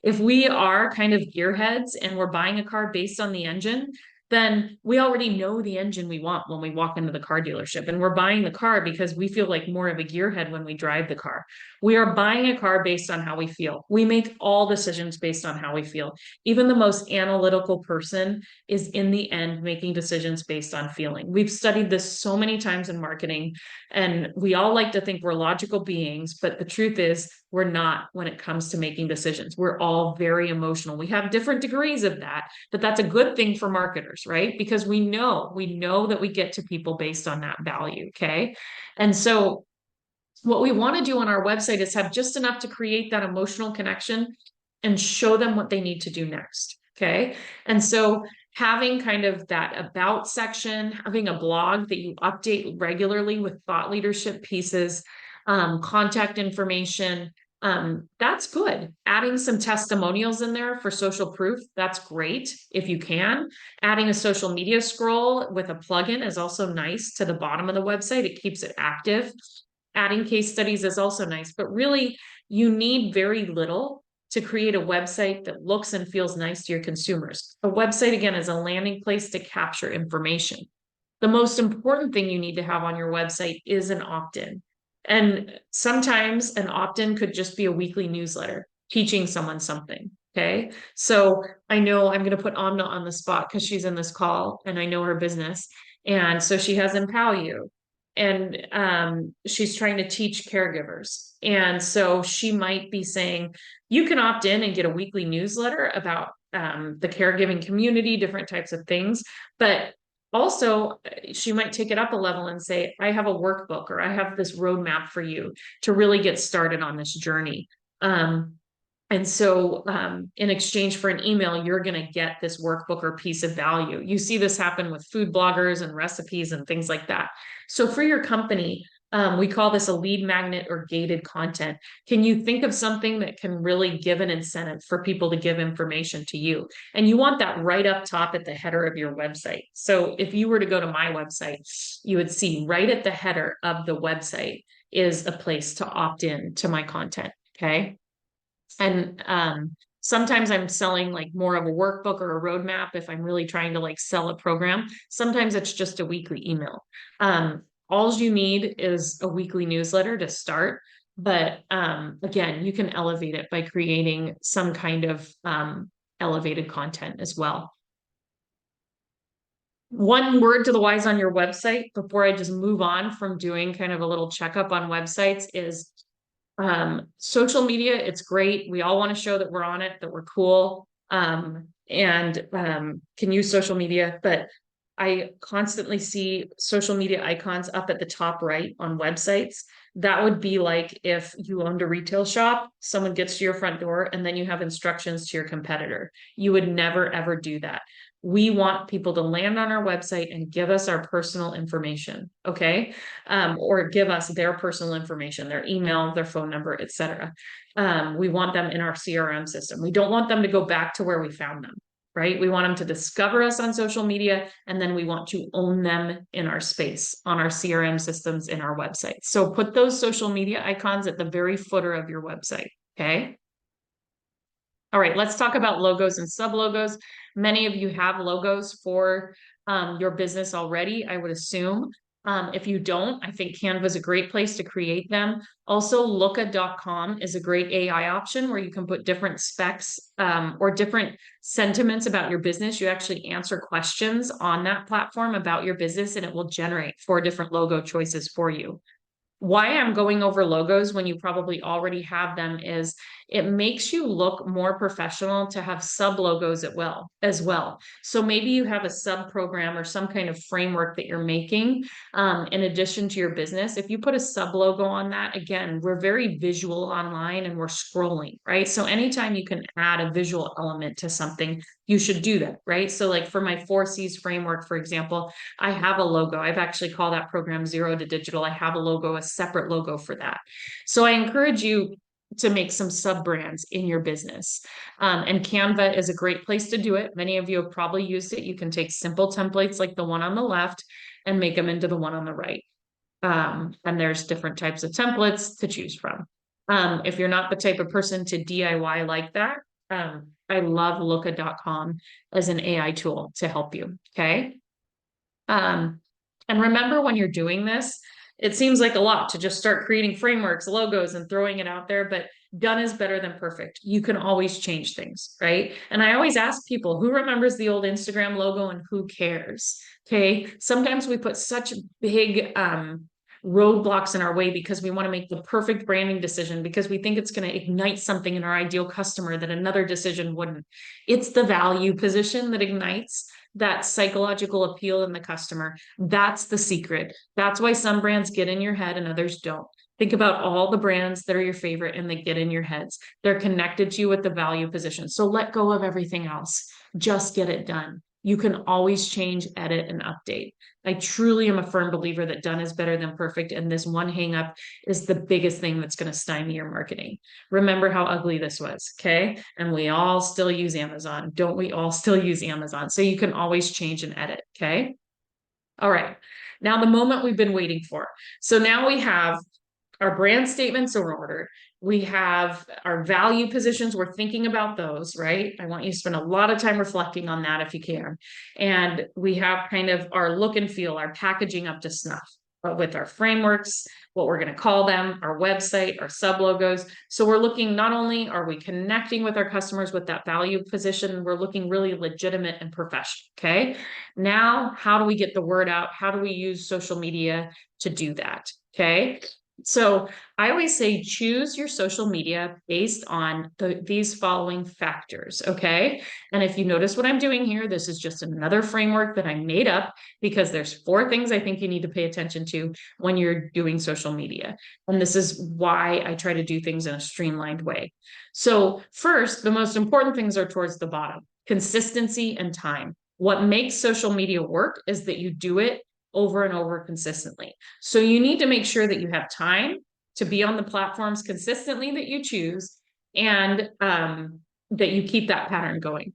If we are kind of gearheads and we're buying a car based on the engine, then we already know the engine we want when we walk into the car dealership. And we're buying the car because we feel like more of a gearhead when we drive the car. We are buying a car based on how we feel. We make all decisions based on how we feel. Even the most analytical person is in the end making decisions based on feeling. We've studied this so many times in marketing, and we all like to think we're logical beings, but the truth is we're not when it comes to making decisions. We're all very emotional. We have different degrees of that, but that's a good thing for marketers, right? Because we know that we get to people based on that value. Okay. And so what we want to do on our website is have just enough to create that emotional connection and show them what they need to do next. Okay. And so having kind of that about section, having a blog that you update regularly with thought leadership pieces, contact information, that's good. Adding some testimonials in there for social proof, that's great if you can. Adding a social media scroll with a plugin is also nice to the bottom of the website. It keeps it active. Adding case studies is also nice, but really you need very little to create a website that looks and feels nice to your consumers. A website, again, is a landing place to capture information. The most important thing you need to have on your website is an opt-in. And sometimes an opt-in could just be a weekly newsletter teaching someone something. Okay. So I know I'm going to put Amna on the spot because she's in this call and I know her business. And so she has Empower You, and she's trying to teach caregivers. And so she might be saying, you can opt in and get a weekly newsletter about the caregiving community, different types of things. But also, she might take it up a level and say, I have a workbook or I have this roadmap for you to really get started on this journey. And so in exchange for an email, you're going to get this workbook or piece of value. You see this happen with food bloggers and recipes and things like that. So for your company, we call this a lead magnet or gated content. Can you think of something that can really give an incentive for people to give information to you? And you want that right up top at the header of your website. So if you were to go to my website, you would see right at the header of the website is a place to opt in to my content. Okay. And sometimes I'm selling like more of a workbook or a roadmap if I'm really trying to like sell a program. Sometimes it's just a weekly email. All you need is a weekly newsletter to start. But again, you can elevate it by creating some kind of elevated content as well. One word to the wise on your website before I just move on from doing kind of a little checkup on websites is social media. It's great. We all want to show that we're on it, that we're cool, and can use social media. But I constantly see social media icons up at the top right on websites. That would be like if you owned a retail shop, someone gets to your front door and then you have instructions to your competitor. You would never, ever do that. We want people to land on our website and give us our personal information, okay? Or give us their personal information, their email, their phone number, etc. We want them in our CRM system. We don't want them to go back to where we found them, right? We want them to discover us on social media, and then we want to own them in our space, on our CRM systems, in our website. So put those social media icons at the very footer of your website, okay? All right, let's talk about logos and sub logos. Many of you have logos for your business already, I would assume. If you don't, I think Canva is a great place to create them. Also, looka.com is a great AI option where you can put different specs or different sentiments about your business. You actually answer questions on that platform about your business, and it will generate 4 different logo choices for you. Why I'm going over logos when you probably already have them is it makes you look more professional to have sub logos as well. So maybe you have a sub program or some kind of framework that you're making in addition to your business. If you put a sub logo on that, again, we're very visual online and we're scrolling, right? So anytime you can add a visual element to something, you should do that, right? So like for my 4Cs framework, for example, I have a logo. I've actually called that program Zero to Digital. I have a logo, a separate logo for that. So I encourage you to make some sub brands in your business. And Canva is a great place to do it. Many of you have probably used it. You can take simple templates like the one on the left and make them into the one on the right. And there's different types of templates to choose from. If you're not the type of person to DIY like that, I love looka.com as an AI tool to help you. Okay. And remember when you're doing this, it seems like a lot to just start creating frameworks, logos, and throwing it out there, but done is better than perfect. You can always change things, right? And I always ask people, who remembers the old Instagram logo and who cares? Okay. Sometimes we put such big roadblocks in our way because we want to make the perfect branding decision because we think it's going to ignite something in our ideal customer that another decision wouldn't. It's the value position that ignites that psychological appeal in the customer. That's the secret. That's why some brands get in your head and others don't. Think about all the brands that are your favorite and they get in your heads. They're connected to you with the value position. So let go of everything else. Just get it done. You can always change, edit, and update. I truly am a firm believer that done is better than perfect. And this one hang up is the biggest thing that's going to stymie your marketing. Remember how ugly this was. Okay. And we all still use Amazon. Don't we all still use Amazon? So you can always change and edit. Okay. All right. Now the moment we've been waiting for. So now we have our brand statements are ordered. We have our value positions. We're thinking about those, right? I want you to spend a lot of time reflecting on that if you can. And we have kind of our look and feel, our packaging up to snuff with our frameworks, what we're going to call them, our website, our sub logos. So we're looking, not only are we connecting with our customers with that value position, we're looking really legitimate and professional. Okay. Now, how do we get the word out? How do we use social media to do that? Okay. So I always say choose your social media based on these following factors, okay? And if you notice what I'm doing here, this is just another framework that I made up because there's 4 things I think you need to pay attention to when you're doing social media. And this is why I try to do things in a streamlined way. So first, the most important things are towards the bottom: consistency and time. What makes social media work is that you do it over and over consistently. So you need to make sure that you have time to be on the platforms consistently that you choose and that you keep that pattern going.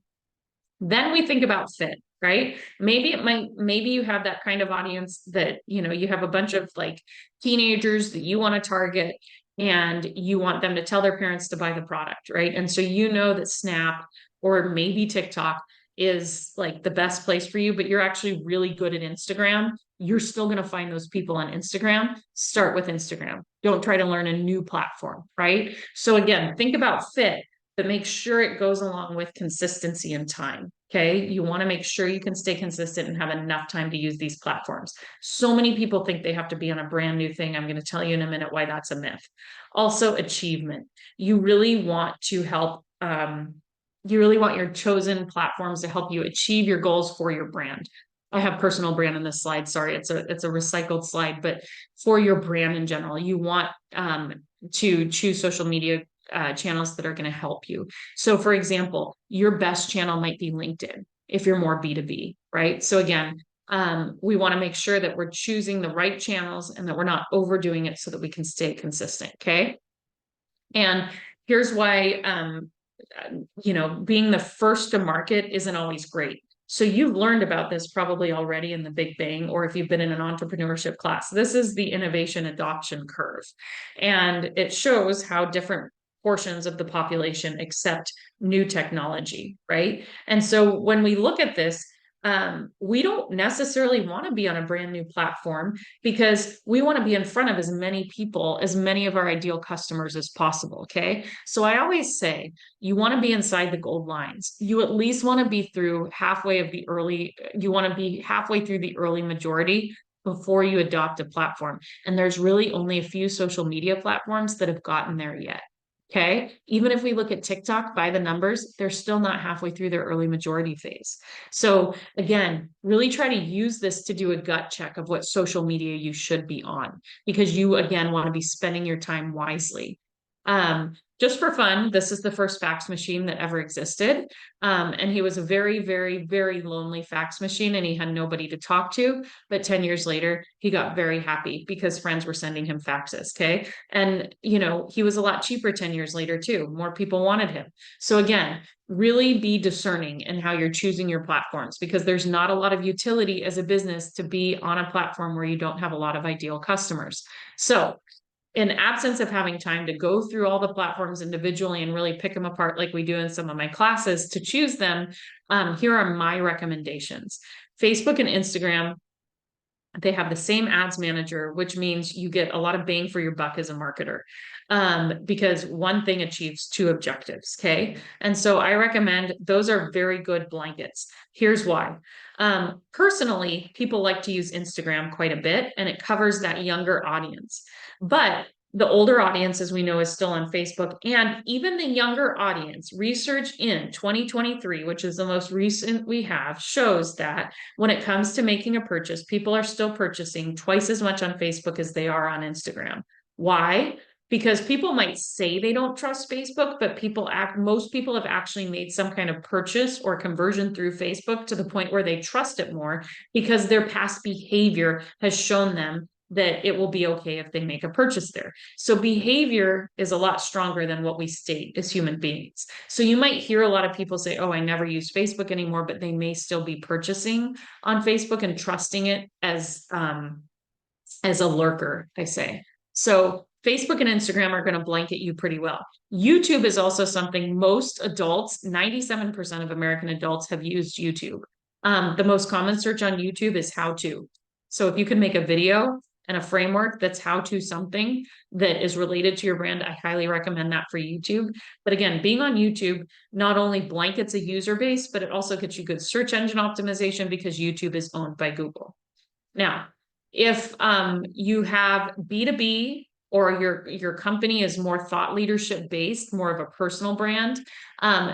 Then we think about fit, right? Maybe you have that kind of audience that, you have a bunch of like teenagers that you want to target and you want them to tell their parents to buy the product, right? And so you know that Snap or maybe TikTok is like the best place for you, but you're actually really good at Instagram. You're still going to find those people on Instagram. Start with Instagram. Don't try to learn a new platform, right? So again, think about fit, but make sure it goes along with consistency and time. Okay. You want to make sure you can stay consistent and have enough time to use these platforms. So many people think they have to be on a brand new thing. I'm going to tell you in a minute why that's a myth. Also, achievement. You really want to help, you really want your chosen platforms to help you achieve your goals for your brand. I have personal brand in this slide. Sorry, it's a recycled slide, but for your brand in general, you want to choose social media channels that are going to help you. So for example, your best channel might be LinkedIn. if you're more B2B, right? So again, we want to make sure that we're choosing the right channels and that we're not overdoing it so that we can stay consistent. Okay. And here's why, being the first to market isn't always great. So you've learned about this probably already in the Big Bang, or if you've been in an entrepreneurship class. This is the innovation adoption curve. And it shows how different portions of the population accept new technology, right? And so when we look at this, we don't necessarily want to be on a brand new platform because we want to be in front of as many people, as many of our ideal customers as possible. Okay. So I always say you want to be inside the gold lines. You at least want to be through halfway of the early, you want to be halfway through the early majority before you adopt a platform. And there's really only a few social media platforms that have gotten there yet. Okay. Even if we look at TikTok by the numbers, they're still not halfway through their early majority phase. So again, really try to use this to do a gut check of what social media you should be on, because you again want to be spending your time wisely. Just for fun, this is the first fax machine that ever existed. And he was a very, very, very lonely fax machine and he had nobody to talk to. But 10 years later, he got very happy because friends were sending him faxes. Okay. And, he was a lot cheaper 10 years later, too. More people wanted him. So again, really be discerning in how you're choosing your platforms, because there's not a lot of utility as a business to be on a platform where you don't have a lot of ideal customers. So in absence of having time to go through all the platforms individually and really pick them apart like we do in some of my classes to choose them, here are my recommendations. Facebook and Instagram, they have the same ads manager, which means you get a lot of bang for your buck as a marketer, because one thing achieves two objectives. Okay. And so I recommend those are very good blankets. Here's why. Personally, people like to use Instagram quite a bit and it covers that younger audience. But the older audience, as we know, is still on Facebook. And even the younger audience, research in 2023, which is the most recent we have, shows that when it comes to making a purchase, people are still purchasing twice as much on Facebook as they are on Instagram. Why? Because people might say they don't trust Facebook, but most people have actually made some kind of purchase or conversion through Facebook to the point where they trust it more because their past behavior has shown them that it will be okay if they make a purchase there. So behavior is a lot stronger than what we state as human beings. So you might hear a lot of people say, oh, I never use Facebook anymore, but they may still be purchasing on Facebook and trusting it as a lurker, I say. So Facebook and Instagram are going to blanket you pretty well. YouTube is also something most adults, 97% of American adults have used YouTube. The most common search on YouTube is how to. So if you can make a video and a framework that's how to something that is related to your brand, I highly recommend that for YouTube. But again, being on YouTube not only blankets a user base, but it also gets you good search engine optimization because YouTube is owned by Google. Now, if you have B2B or your company is more thought leadership based, more of a personal brand,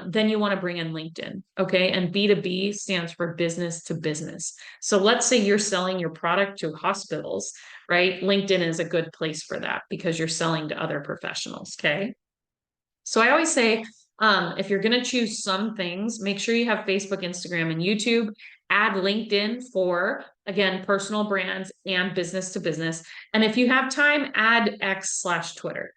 then you want to bring in LinkedIn. Okay. And B2B stands for business to business. So let's say you're selling your product to hospitals, right? LinkedIn is a good place for that because you're selling to other professionals. Okay. So I always say, if you're going to choose some things, make sure you have Facebook, Instagram, and YouTube. Add LinkedIn for, again, personal brands and business to business. And if you have time, add X/Twitter,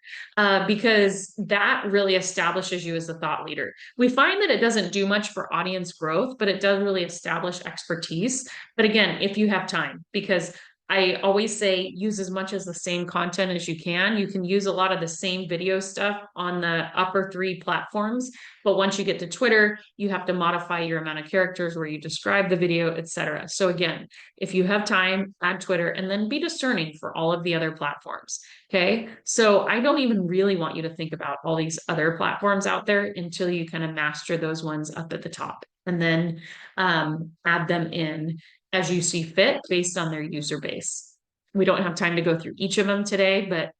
because that really establishes you as a thought leader. We find that it doesn't do much for audience growth, but it does really establish expertise. But again, if you have time, because I always say use as much as the same content as you can. You can use a lot of the same video stuff on the upper three platforms, but once you get to Twitter, you have to modify your amount of characters where you describe the video, etc. So again, if you have time, add Twitter and then be discerning for all of the other platforms. Okay. So I don't even really want you to think about all these other platforms out there until you kind of master those ones up at the top and then add them in as you see fit based on their user base. We don't have time to go through each of them today, but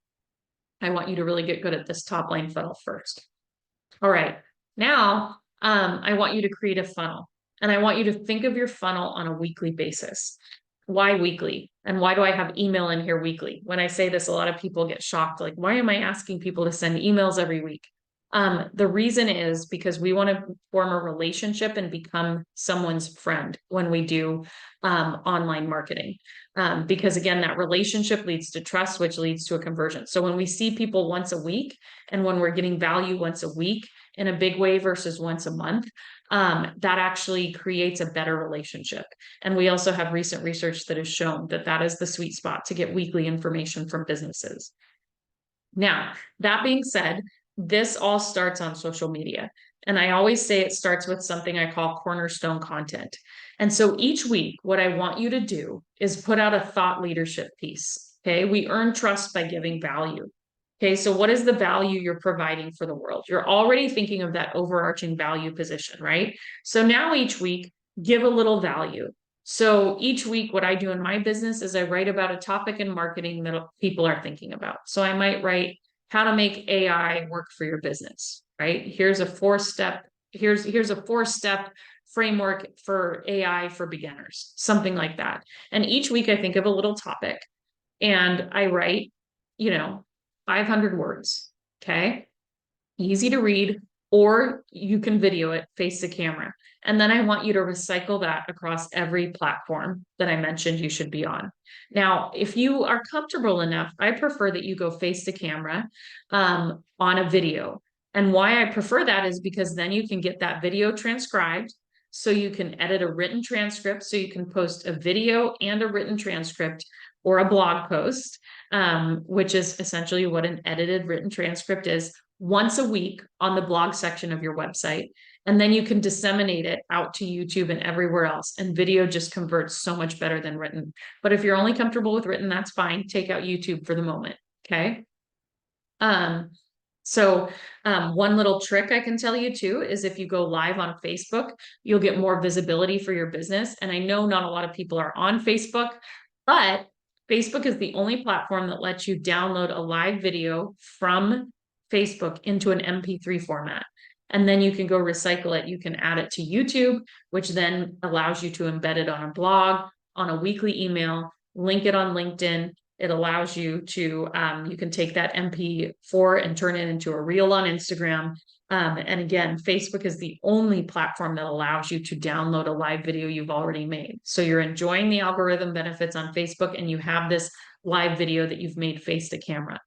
I want you to really get good at this top line funnel first. All right. Now, I want you to create a funnel and I want you to think of your funnel on a weekly basis. Why weekly? And why do I have email in here weekly? When I say this, a lot of people get shocked. Like, why am I asking people to send emails every week? The reason is because we want to form a relationship and become someone's friend when we do online marketing. Because again, that relationship leads to trust, which leads to a conversion. So when we see people once a week and when we're getting value once a week in a big way versus once a month, that actually creates a better relationship. And we also have recent research that has shown that that is the sweet spot to get weekly information from businesses. Now, that being said, this all starts on social media. And I always say it starts with something I call cornerstone content. And so each week, what I want you to do is put out a thought leadership piece. Okay. We earn trust by giving value. Okay. So what is the value you're providing for the world? You're already thinking of that overarching value position, right? So now each week, give a little value. So each week, what I do in my business is I write about a topic in marketing that people are thinking about. So I might write how to make AI work for your business, right? Here's a four-step framework for AI for beginners, something like that. And each week I think of a little topic and I write, you know, 500 words. Okay. Easy to read, or you can video it, face the camera. And then I want you to recycle that across every platform that I mentioned you should be on. Now, if you are comfortable enough, I prefer that you go face the camera on a video. And why I prefer that is because then you can get that video transcribed. So you can edit a written transcript. So you can post a video and a written transcript or a blog post, which is essentially what an edited written transcript is, once a week on the blog section of your website. And then you can disseminate it out to YouTube and everywhere else. And video just converts so much better than written. But if you're only comfortable with written, that's fine. Take out YouTube for the moment. Okay. Um, one little trick I can tell you too is if you go live on Facebook, you'll get more visibility for your business. And I know not a lot of people are on Facebook, but Facebook is the only platform that lets you download a live video from Facebook into an MP3 format. And then you can go recycle it. You can add it to YouTube, which then allows you to embed it on a blog, on a weekly email, link it on LinkedIn. It allows you to, you can take that MP4 and turn it into a reel on Instagram. And again, Facebook is the only platform that allows you to download a live video you've already made. So you're enjoying the algorithm benefits on Facebook and you have this live video that you've made face to camera.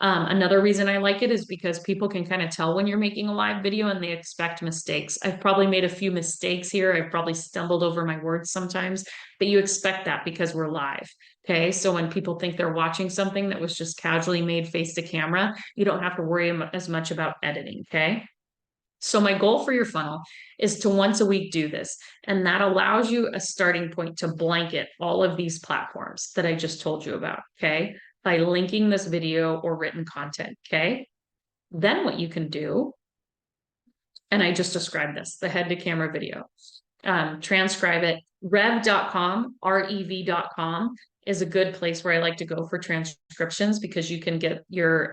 Another reason I like it is because people can kind of tell when you're making a live video and they expect mistakes. I've probably made a few mistakes here. I've probably stumbled over my words sometimes, but you expect that because we're live. Okay. So when people think they're watching something that was just casually made face to camera, you don't have to worry as much about editing. Okay. So my goal for your funnel is to once a week do this. And that allows you a starting point to blanket all of these platforms that I just told you about. Okay. By linking this video or written content. Okay. Then what you can do, and I just described this, the head to camera video, transcribe it. Rev.com is a good place where I like to go for transcriptions because you can get your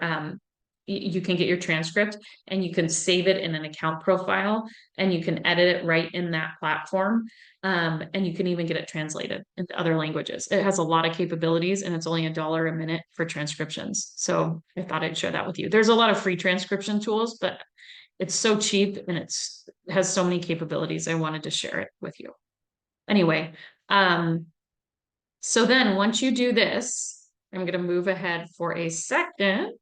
transcript and you can save it in an account profile and you can edit it right in that platform. And you can even get it translated into other languages. It has a lot of capabilities and it's only $1 a minute for transcriptions. So I thought I'd share that with you. There's a lot of free transcription tools, but it's so cheap and it has so many capabilities. I wanted to share it with you. Anyway, so then once you do this, I'm going to move ahead for a second.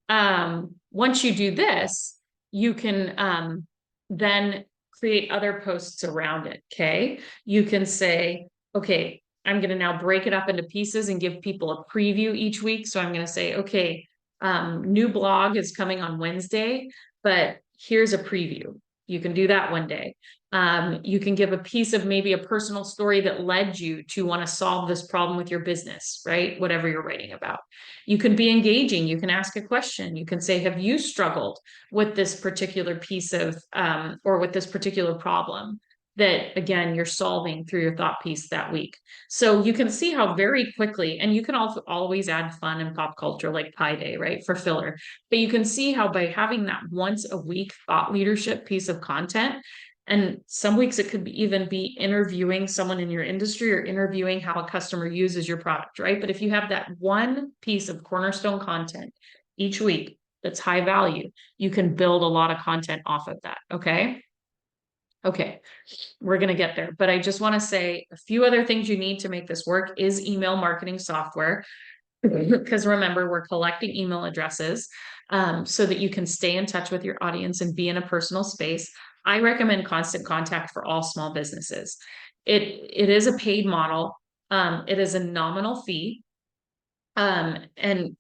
Once you do this, you can then create other posts around it. Okay. You can say, okay, I'm going to now break it up into pieces and give people a preview each week. So I'm going to say, okay, new blog is coming on Wednesday, but here's a preview. You can do that one day. You can give a piece of maybe a personal story that led you to want to solve this problem with your business, right? Whatever you're writing about. You can be engaging. You can ask a question. You can say, have you struggled with this particular piece of, or with this particular problem that, again, you're solving through your thought piece that week? So you can see how very quickly, and you can also always add fun and pop culture like Pi Day, right? For filler. But you can see how by having that once a week thought leadership piece of content, and some weeks it could even be interviewing someone in your industry or interviewing how a customer uses your product, right? But if you have that one piece of cornerstone content each week, that's high value, you can build a lot of content off of that. Okay. Okay. We're going to get there. But I just want to say a few other things you need to make this work is email marketing software. Because remember, we're collecting email addresses so that you can stay in touch with your audience and be in a personal space. I recommend Constant Contact for all small businesses. It is a paid model. It is a nominal fee. And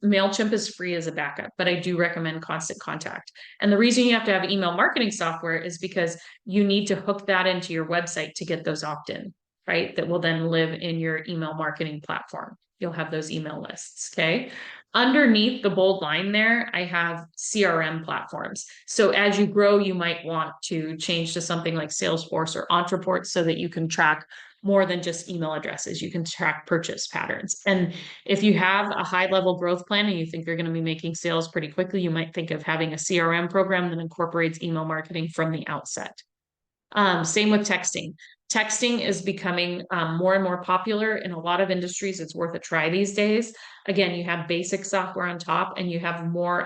MailChimp is free as a backup, but I do recommend Constant Contact. And the reason you have to have email marketing software is because you need to hook that into your website to get those opt-in, right? That will then live in your email marketing platform. You'll have those email lists, okay? Underneath the bold line there, I have CRM platforms. So as you grow, you might want to change to something like Salesforce or Ontraport so that you can track more than just email addresses. You can track purchase patterns. And if you have a high level growth plan and you think you're going to be making sales pretty quickly, you might think of having a CRM program that incorporates email marketing from the outset. Same with texting. Texting is becoming more and more popular in a lot of industries. It's worth a try these days. Again, you have basic software on top and you have more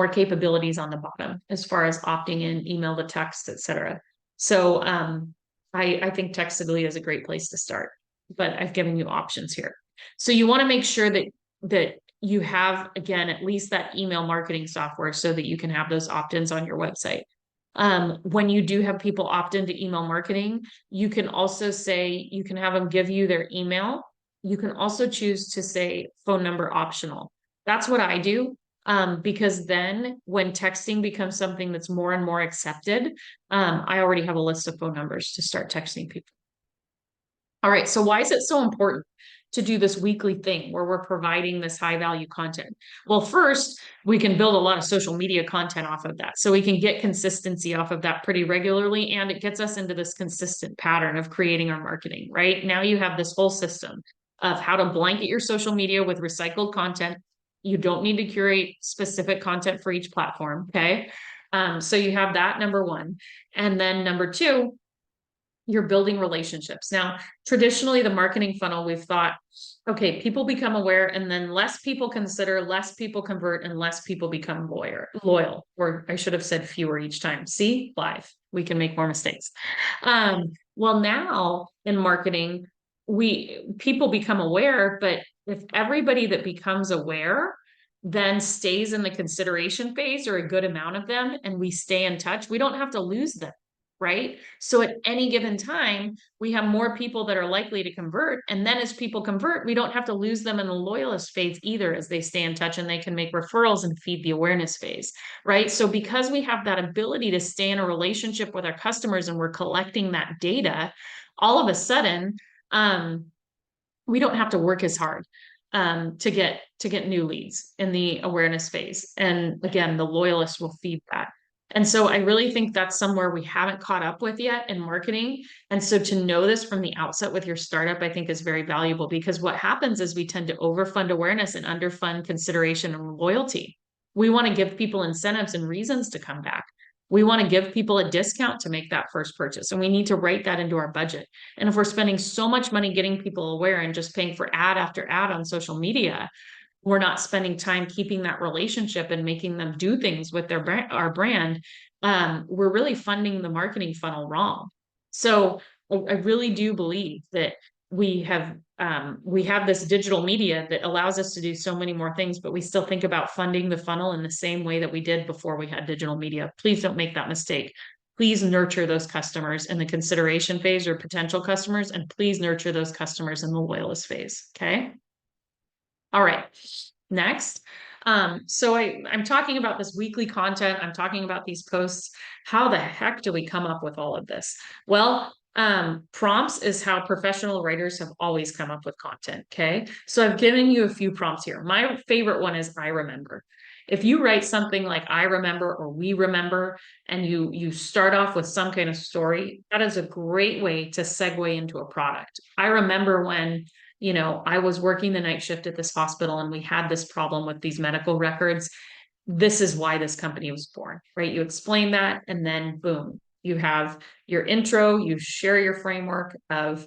capabilities on the bottom as far as opting in, email to text, etc. So I think Textedly is a great place to start, but I've given you options here. So you want to make sure that you have, again, at least that email marketing software so that you can have those opt-ins on your website. When you do have people opt into email marketing, you can also say, you can have them give you their email. You can also choose to say phone number optional. That's what I do. Because then when texting becomes something that's more and more accepted, I already have a list of phone numbers to start texting people. All right, so why is it so important to do this weekly thing where we're providing this high value content? Well, first, we can build a lot of social media content off of that. So we can get consistency off of that pretty regularly, and it gets us into this consistent pattern of creating our marketing, right? Now you have this whole system of how to blanket your social media with recycled content. You don't need to curate specific content for each platform, okay? So you have that, number one. And then number two, you're building relationships. Now, traditionally, the marketing funnel, we've thought, okay, people become aware, and then less people consider, less people convert, and less people become loyal. Or I should have said fewer each time. See, live, we can make more mistakes. Well, now in marketing, people become aware, but if everybody that becomes aware then stays in the consideration phase, or a good amount of them, and we stay in touch, we don't have to lose them, right? So at any given time, we have more people that are likely to convert. And then as people convert, we don't have to lose them in the loyalist phase either, as they stay in touch and they can make referrals and feed the awareness phase, right? So because we have that ability to stay in a relationship with our customers and we're collecting that data, all of a sudden, we don't have to work as hard to get new leads in the awareness phase. And again, the loyalists will feed that. And so I really think that's somewhere we haven't caught up with yet in marketing. And so to know this from the outset with your startup, I think is very valuable, because what happens is we tend to overfund awareness and underfund consideration and loyalty. We want to give people incentives and reasons to come back. We want to give people a discount to make that first purchase, and we need to write that into our budget. And if we're spending so much money getting people aware and just paying for ad after ad on social media, we're not spending time keeping that relationship and making them do things with our brand. We're really funding the marketing funnel wrong. So I really do believe that we have this digital media that allows us to do so many more things, but we still think about funding the funnel in the same way that we did before we had digital media. Please don't make that mistake. Please nurture those customers in the consideration phase, or potential customers, and please nurture those customers in the loyalist phase. Okay. All right. Next. So I'm talking about this weekly content. I'm talking about these posts. How the heck do we come up with all of this? Well, prompts is how professional writers have always come up with content. Okay. So I've given you a few prompts here. My favorite one is I remember. If you write something like I remember or we remember, and you start off with some kind of story, that is a great way to segue into a product. I remember when I was working the night shift at this hospital and we had this problem with these medical records. This is why this company was born, right? You explain that, and then boom, you have your intro, you share your framework of,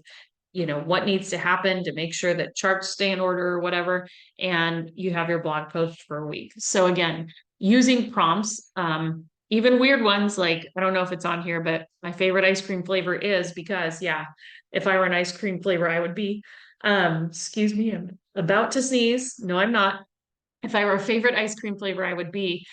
what needs to happen to make sure that charts stay in order or whatever. And you have your blog post for a week. So again, using prompts, even weird ones, like, I don't know if it's on here, but my favorite ice cream flavor is because, yeah, if I were an ice cream flavor, I would be, excuse me, I'm about to sneeze. No, I'm not. If I were a favorite ice cream flavor, I would be.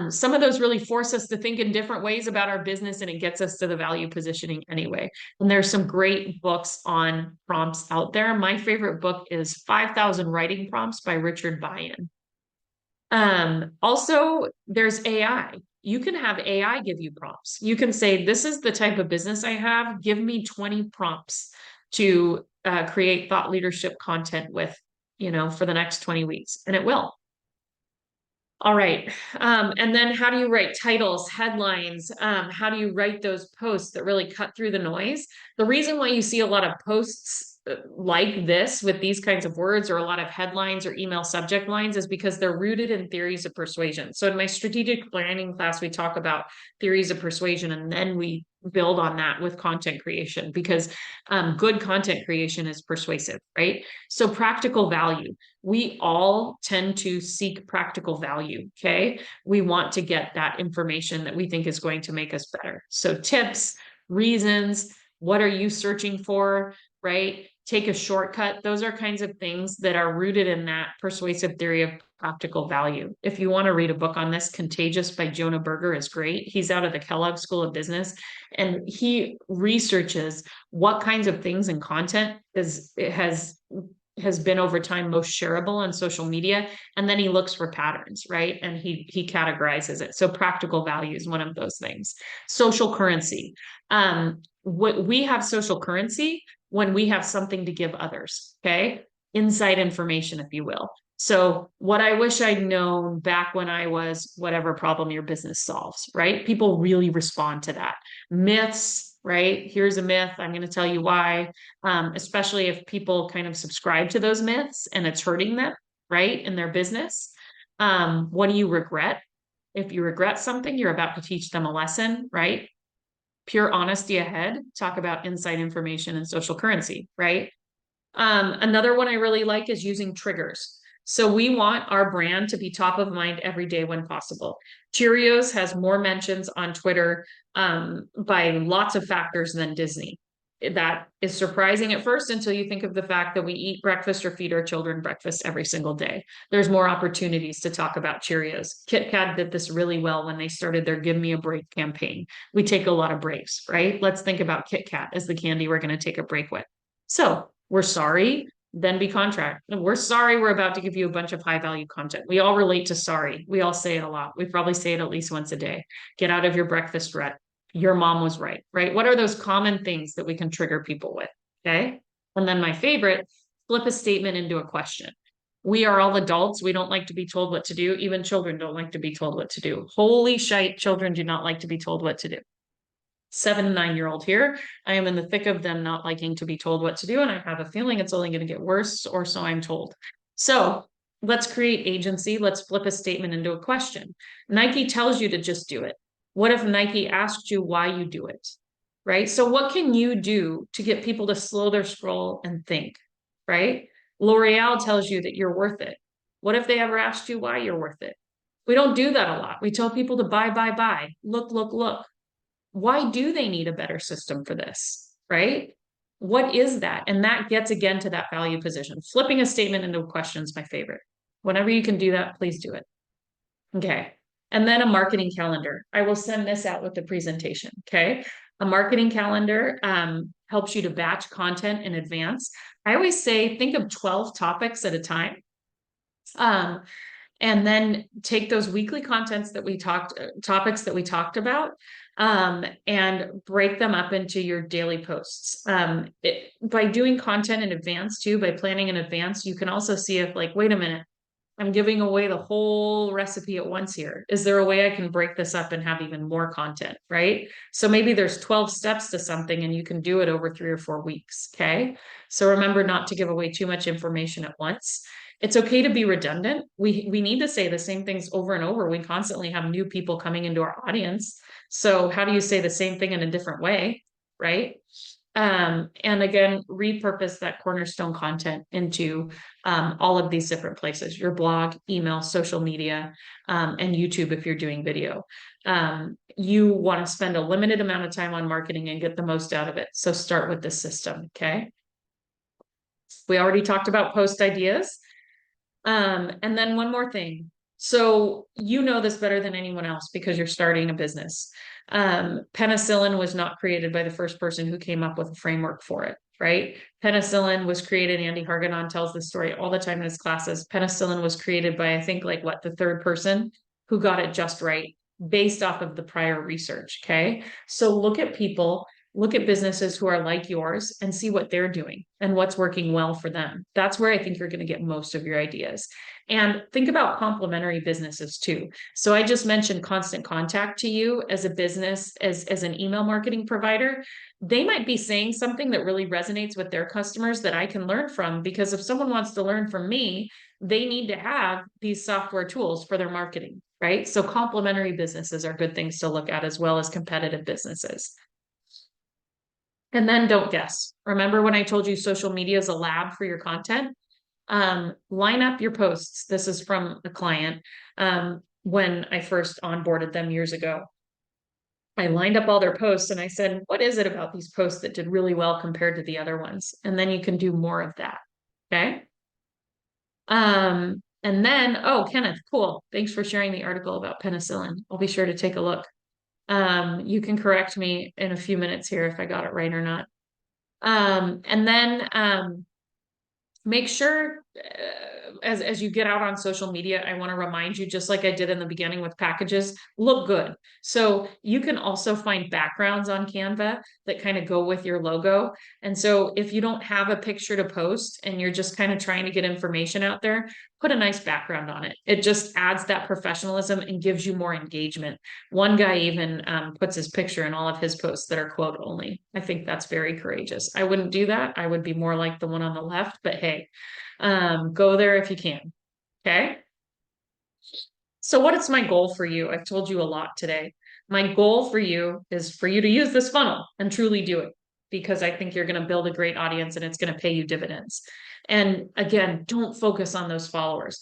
Some of those really force us to think in different ways about our business, and it gets us to the value positioning anyway. And there's some great books on prompts out there. My favorite book is 5,000 Writing Prompts by Richard Byon. Also, there's AI. You can have AI give you prompts. You can say, this is the type of business I have. Give me 20 prompts to create thought leadership content with, for the next 20 weeks, and it will. All right. And then how do you write titles, headlines? How do you write those posts that really cut through the noise? The reason why you see a lot of posts like this with these kinds of words, or a lot of headlines or email subject lines, is because they're rooted in theories of persuasion. So in my strategic planning class, we talk about theories of persuasion, and then we build on that with content creation, because good content creation is persuasive, right? So practical value. We all tend to seek practical value. Okay. We want to get that information that we think is going to make us better. So tips, reasons, what are you searching for, right? Take a shortcut. Those are kinds of things that are rooted in that persuasive theory of practical value. If you want to read a book on this, Contagious by Jonah Berger is great. He's out of the Kellogg School of Business, and he researches what kinds of things in content has been over time most shareable on social media, and then he looks for patterns, right? And he categorizes it. So practical value is one of those things. Social currency. What we have social currency when we have something to give others. Okay, inside information, if you will. So what I wish I'd known back when I was whatever problem your business solves, right? People really respond to that. Myths, right? Here's a myth. I'm going to tell you why. Especially if people kind of subscribe to those myths and it's hurting them, right, in their business. What do you regret? If you regret something, you're about to teach them a lesson, right? Pure honesty ahead. Talk about inside information and social currency, right? Another one I really like is using triggers. So we want our brand to be top of mind every day when possible. Cheerios has more mentions on Twitter by lots of factors than Disney. That is surprising at first until you think of the fact that we eat breakfast or feed our children breakfast every single day. There's more opportunities to talk about Cheerios. Kit Kat did this really well when they started their Give Me a Break campaign. We take a lot of breaks, right? Let's think about Kit Kat as the candy we're going to take a break with. So we're sorry, then be contract. We're sorry, we're about to give you a bunch of high value content. We all relate to sorry. We all say it a lot. We probably say it at least once a day. Get out of your breakfast rut. Your mom was right, right? What are those common things that we can trigger people with? Okay. And then my favorite, flip a statement into a question. We are all adults. We don't like to be told what to do. Even children don't like to be told what to do. Holy shite, children do not like to be told what to do. 7 and 9-year-old here. I am in the thick of them not liking to be told what to do, and I have a feeling it's only going to get worse, or so I'm told. So let's create agency. Let's flip a statement into a question. Nike tells you to just do it. What if Nike asked you why you do it? Right? So what can you do to get people to slow their scroll and think? Right? L'Oreal tells you that you're worth it. What if they ever asked you why you're worth it? We don't do that a lot. We tell people to buy, buy, buy. Look, look, look. Why do they need a better system for this? Right? What is that? And that gets again to that value position. Flipping a statement into a question is my favorite. Whenever you can do that, please do it. Okay. And then a marketing calendar. I will send this out with the presentation. Okay. A marketing calendar helps you to batch content in advance. I always say, think of 12 topics at a time. And then take those weekly topics that we talked about, and break them up into your daily posts. By doing content in advance too, by planning in advance, you can also see if, like, wait a minute, I'm giving away the whole recipe at once here. Is there a way I can break this up and have even more content, right? So maybe there's 12 steps to something and you can do it over 3 or 4 weeks, okay? So remember not to give away too much information at once. It's okay to be redundant. We need to say the same things over and over. We constantly have new people coming into our audience. So how do you say the same thing in a different way, right? And again, repurpose that cornerstone content into all of these different places, your blog, email, social media, and YouTube if you're doing video. You want to spend a limited amount of time on marketing and get the most out of it. So start with this system, okay? We already talked about post ideas. And then one more thing. So you know this better than anyone else because you're starting a business. Penicillin was not created by the first person who came up with a framework for it, right? Penicillin was created, Andy Hargadon tells this story all the time in his classes. Penicillin was created by, I think, like what, the third person who got it just right based off of the prior research. Okay. So look at people, look at businesses who are like yours and see what they're doing and what's working well for them. That's where I think you're going to get most of your ideas. And think about complementary businesses too. So I just mentioned Constant Contact to you as a business, as an email marketing provider. They might be saying something that really resonates with their customers that I can learn from, because if someone wants to learn from me, they need to have these software tools for their marketing, right? So complementary businesses are good things to look at as well as competitive businesses. And then don't guess. Remember when I told you social media is a lab for your content? Line up your posts. This is from a client when I first onboarded them years ago. I lined up all their posts and I said, what is it about these posts that did really well compared to the other ones? And then you can do more of that. Okay. And then, oh, Kenneth, cool. Thanks for sharing the article about penicillin. I'll be sure to take a look. You can correct me in a few minutes here if I got it right or not. And then make sure as you get out on social media, I want to remind you, just like I did in the beginning with packages, look good. So you can also find backgrounds on Canva that kind of go with your logo. And so if you don't have a picture to post and you're just kind of trying to get information out there, put a nice background on it. It just adds that professionalism and gives you more engagement. One guy even puts his picture in all of his posts that are quote only. I think that's very courageous. I wouldn't do that. I would be more like the one on the left, but hey, go there if you can. Okay. So what is my goal for you? I've told you a lot today. My goal for you is for you to use this funnel and truly do it, because I think you're going to build a great audience and it's going to pay you dividends. And again, don't focus on those followers.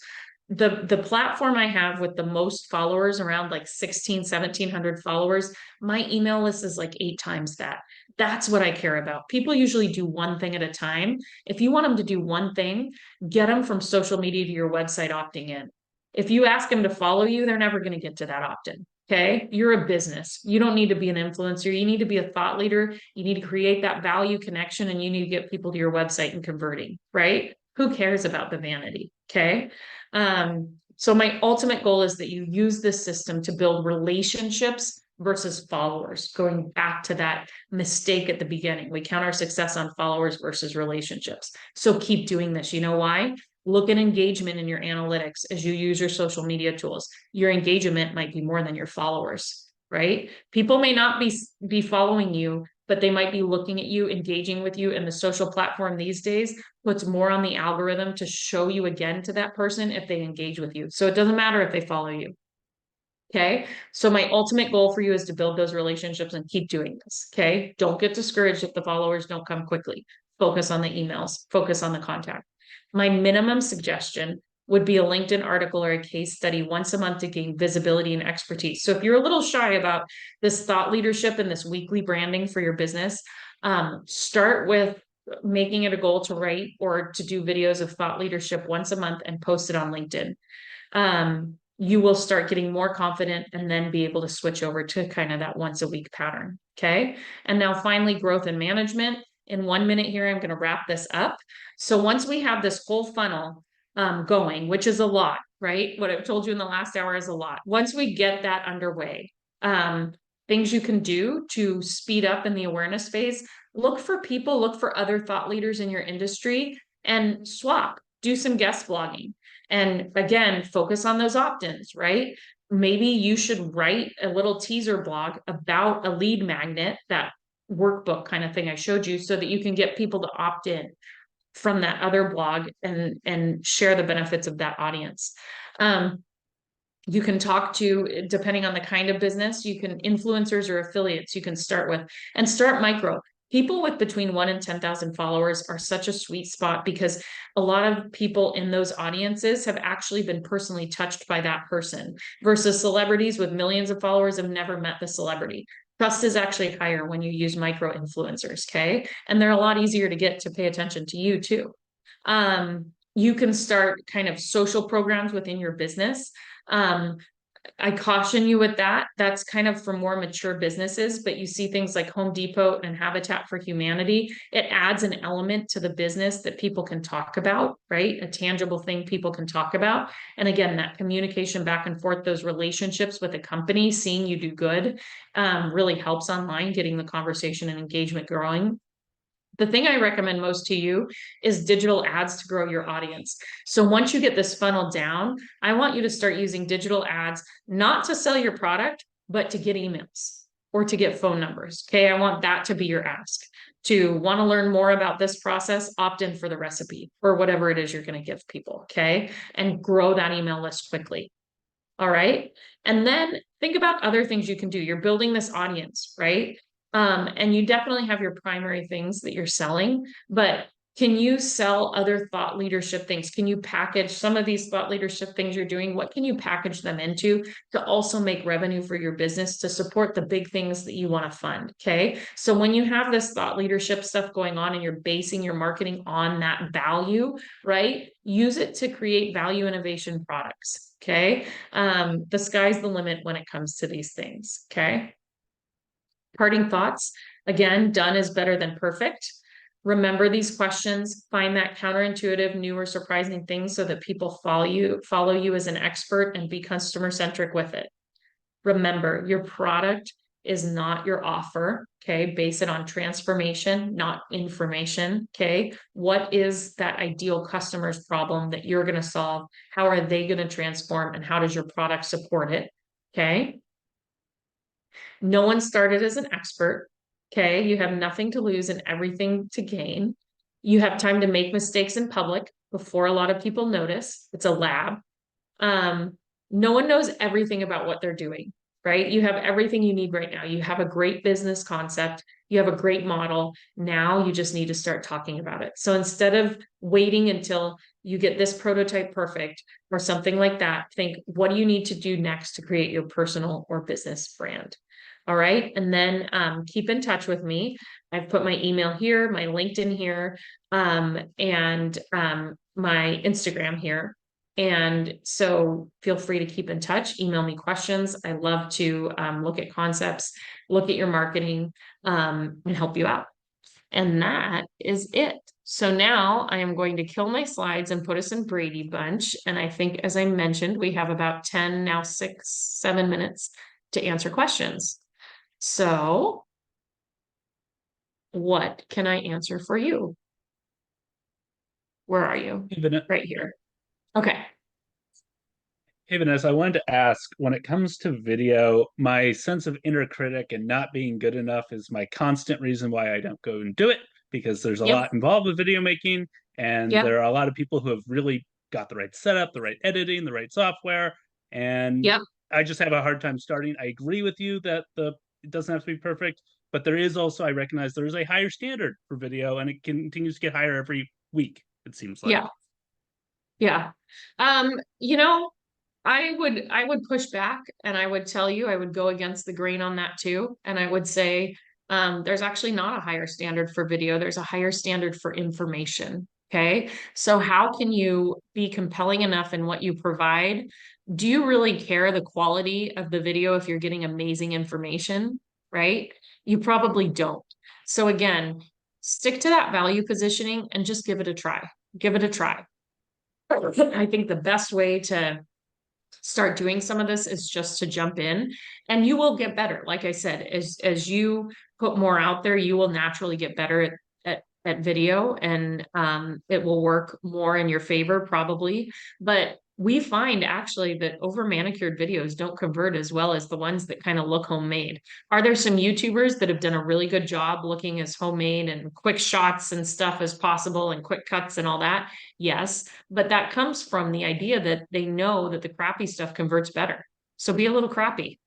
The platform I have with the most followers, around like 1,700 followers, my email list is like 8 times that. That's what I care about. People usually do one thing at a time. If you want them to do one thing, get them from social media to your website opting in. If you ask them to follow you, they're never going to get to that opt-in. Okay. You're a business. You don't need to be an influencer. You need to be a thought leader. You need to create that value connection and you need to get people to your website and converting, right? Who cares about the vanity? Okay. So my ultimate goal is that you use this system to build relationships versus followers. Going back to that mistake at the beginning, we count our success on followers versus relationships. So keep doing this. You know why? Look at engagement in your analytics as you use your social media tools. Your engagement might be more than your followers, right? People may not be following you, but they might be looking at you, engaging with you, and the social platform these days puts more on the algorithm to show you again to that person if they engage with you. So it doesn't matter if they follow you. Okay. So my ultimate goal for you is to build those relationships and keep doing this. Okay. Don't get discouraged if the followers don't come quickly. Focus on the emails, focus on the contact. My minimum suggestion would be a LinkedIn article or a case study once a month to gain visibility and expertise. So if you're a little shy about this thought leadership and this weekly branding for your business, start with making it a goal to write or to do videos of thought leadership once a month and post it on LinkedIn. You will start getting more confident and then be able to switch over to kind of that once a week pattern. Okay. And now finally, growth and management. In 1 minute here, I'm going to wrap this up. So once we have this whole funnel going, which is a lot, right? What I've told you in the last hour is a lot. Once we get that underway, things you can do to speed up in the awareness phase, look for people, look for other thought leaders in your industry and swap, do some guest blogging. And again, focus on those opt-ins, right? Maybe you should write a little teaser blog about a lead magnet, that workbook kind of thing I showed you, so that you can get people to opt in from that other blog and share the benefits of that audience. You can talk to, depending on the kind of business, you can influencers or affiliates you can start with, and start micro. People with between 1 and 10,000 followers are such a sweet spot because a lot of people in those audiences have actually been personally touched by that person versus celebrities with millions of followers have never met the celebrity. Trust is actually higher when you use micro influencers, okay? And they're a lot easier to get to pay attention to you too. You can start kind of social programs within your business. Um, I caution you with that. That's kind of for more mature businesses, but you see things like Home Depot and Habitat for Humanity. It adds an element to the business that people can talk about, right? A tangible thing people can talk about. And again, that communication back and forth, those relationships with a company, seeing you do good, really helps online, getting the conversation and engagement growing. The thing I recommend most to you is digital ads to grow your audience. So once you get this funnel down, I want you to start using digital ads, not to sell your product, but to get emails or to get phone numbers. Okay. I want that to be your ask. To want to learn more about this process, opt in for the recipe or whatever it is you're going to give people. Okay. And grow that email list quickly. All right. And then think about other things you can do. You're building this audience, right? And you definitely have your primary things that you're selling, but can you sell other thought leadership things? Can you package some of these thought leadership things you're doing? What can you package them into to also make revenue for your business to support the big things that you want to fund? Okay. So when you have this thought leadership stuff going on and you're basing your marketing on that value, right? Use it to create value innovation products. Okay. The sky's the limit when it comes to these things. Okay. Parting thoughts. Again, done is better than perfect. Remember these questions, find that counterintuitive, new or surprising things so that people follow you as an expert and be customer centric with it. Remember, your product is not your offer. Okay. Base it on transformation, not information. Okay. What is that ideal customer's problem that you're going to solve? How are they going to transform? And how does your product support it? Okay. No one started as an expert. Okay. You have nothing to lose and everything to gain. You have time to make mistakes in public before a lot of people notice. It's a lab. Um, no one knows everything about what they're doing, right? You have everything you need right now. You have a great business concept. You have a great model. Now you just need to start talking about it. So instead of waiting until you get this prototype perfect or something like that, think, what do you need to do next to create your personal or business brand? All right. And then keep in touch with me. I've put my email here, my LinkedIn here, and my Instagram here. And so feel free to keep in touch, email me questions. I love to look at concepts, look at your marketing, and help you out. And that is it. So now I am going to kill my slides and put us in Brady Bunch. And I think, as I mentioned, we have about 10, now 6, 7 minutes to answer questions. So what can I answer for you? Where are you? Right here. Okay. Hey Vanessa, I wanted to ask, when it comes to video, my sense of inner critic and not being good enough is my constant reason why I don't go and do it, because there's a Yep. lot involved with video making, and Yep. there are a lot of people who have really got the right setup, the right editing, the right software, and Yep. I just have a hard time starting. I agree with you that it doesn't have to be perfect, but there is also, I recognize there is a higher standard for video, and it continues to get higher every week, it seems like. Yeah. Yeah. You know, I would push back and I would tell you I would go against the grain on that too. And I would say there's actually not a higher standard for video. There's a higher standard for information. Okay. So how can you be compelling enough in what you provide? Do you really care the quality of the video if you're getting amazing information? Right? You probably don't. So again, stick to that value positioning and just give it a try. Give it a try. I think the best way to start doing some of this is just to jump in and you will get better. Like I said, as you put more out there, you will naturally get better at video and it will work more in your favor probably. But we find actually that over manicured videos don't convert as well as the ones that kind of look homemade. Are there some YouTubers that have done a really good job looking as homemade and quick shots and stuff as possible and quick cuts and all that? Yes, but that comes from the idea that they know that the crappy stuff converts better. So be a little crappy.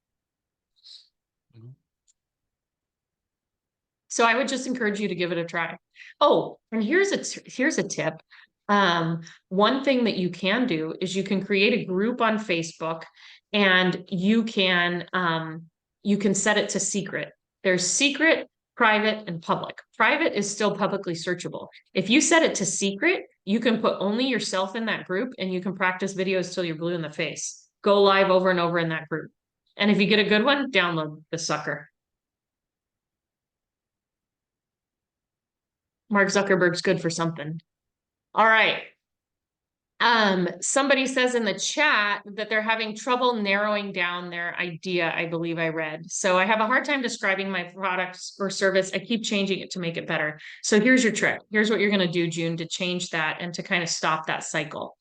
So I would just encourage you to give it a try. Oh, and here's a tip. One thing that you can do is you can create a group on Facebook, and you can set it to secret. There's secret, private, and public. Private is still publicly searchable. If you set it to secret, you can put only yourself in that group, and you can practice videos till you're blue in the face. Go live over and over in that group. And if you get a good one, download the sucker. Mark Zuckerberg's good for something. All right. Somebody says in the chat that they're having trouble narrowing down their idea, I believe I read. So I have a hard time describing my products or service. I keep changing it to make it better. So here's your trick. Here's what you're going to do, June, to change that and to kind of stop that cycle.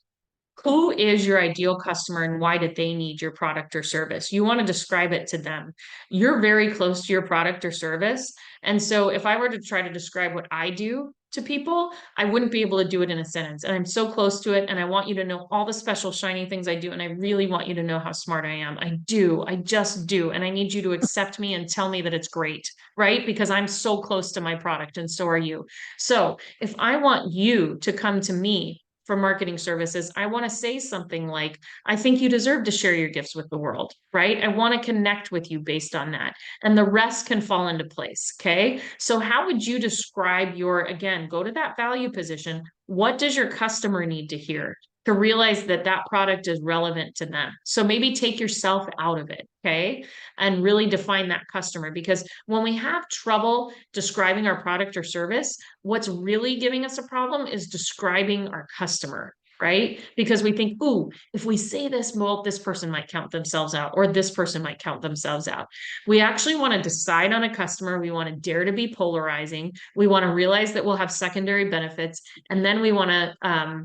Who is your ideal customer and why did they need your product or service? You want to describe it to them. You're very close to your product or service. And so if I were to try to describe what I do to people, I wouldn't be able to do it in a sentence. And I'm so close to it. And I want you to know all the special, shiny things I do. And I really want you to know how smart I am. I do. I just do. And I need you to accept me and tell me that it's great, right? Because I'm so close to my product and so are you. So if I want you to come to me for marketing services, I want to say something like, I think you deserve to share your gifts with the world, right? I want to connect with you based on that. And the rest can fall into place. Okay. So, how would you describe again, go to that value position. What does your customer need to hear to realize that that product is relevant to them? So, maybe take yourself out of it. Okay. And really define that customer, because when we have trouble describing our product or service, what's really giving us a problem is describing our customer, right? Because we think, ooh, if we say this, well, this person might count themselves out, or this person might count themselves out. We actually want to decide on a customer. We want to dare to be polarizing. We want to realize that we'll have secondary benefits, and then we want to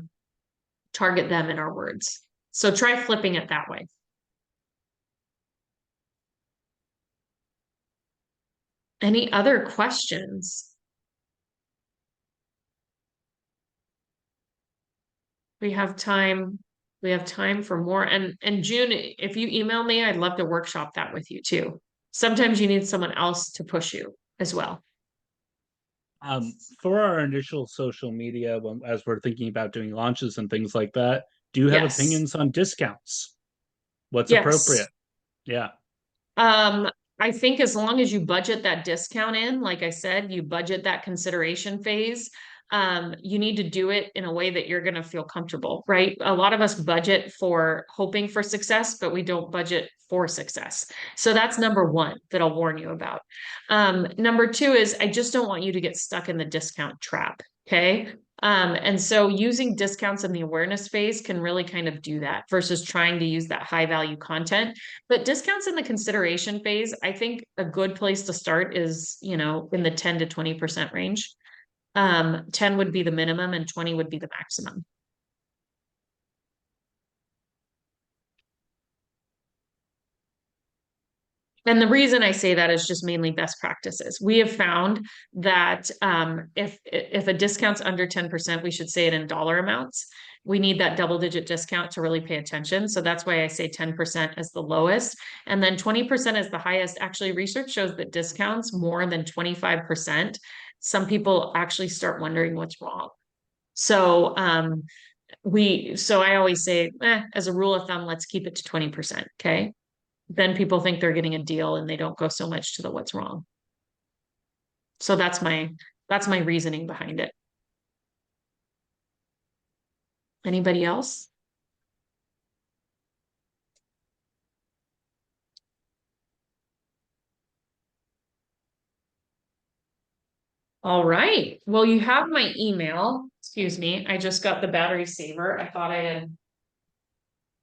target them in our words. So try flipping it that way. Any other questions? We have time. We have time for more. And June, if you email me, I'd love to workshop that with you too. Sometimes you need someone else to push you as well. For our initial social media, as we're thinking about doing launches and things like that, do you have Yes. opinions on discounts? What's Yes. appropriate? Yeah. I think as long as you budget that discount in, like I said, you budget that consideration phase, you need to do it in a way that you're going to feel comfortable, right? A lot of us budget for hoping for success, but we don't budget for success. So that's number one that I'll warn you about. Number two is I just don't want you to get stuck in the discount trap. Okay. And so using discounts in the awareness phase can really kind of do that versus trying to use that high value content. But discounts in the consideration phase, I think a good place to start is, in the 10 to 20% range. 10 would be the minimum and 20 would be the maximum. And the reason I say that is just mainly best practices. We have found that if a discount's under 10%, we should say it in dollar amounts. We need that double-digit discount to really pay attention. So that's why I say 10% as the lowest. And then 20% is the highest. Actually, research shows that discounts more than 25%, some people actually start wondering what's wrong. So I always say, as a rule of thumb, let's keep it to 20%. Okay. Then people think they're getting a deal and they don't go so much to the what's wrong. So that's my reasoning behind it. Anybody else? All right. Well, you have my email. Excuse me. I just got the battery saver. I thought I had.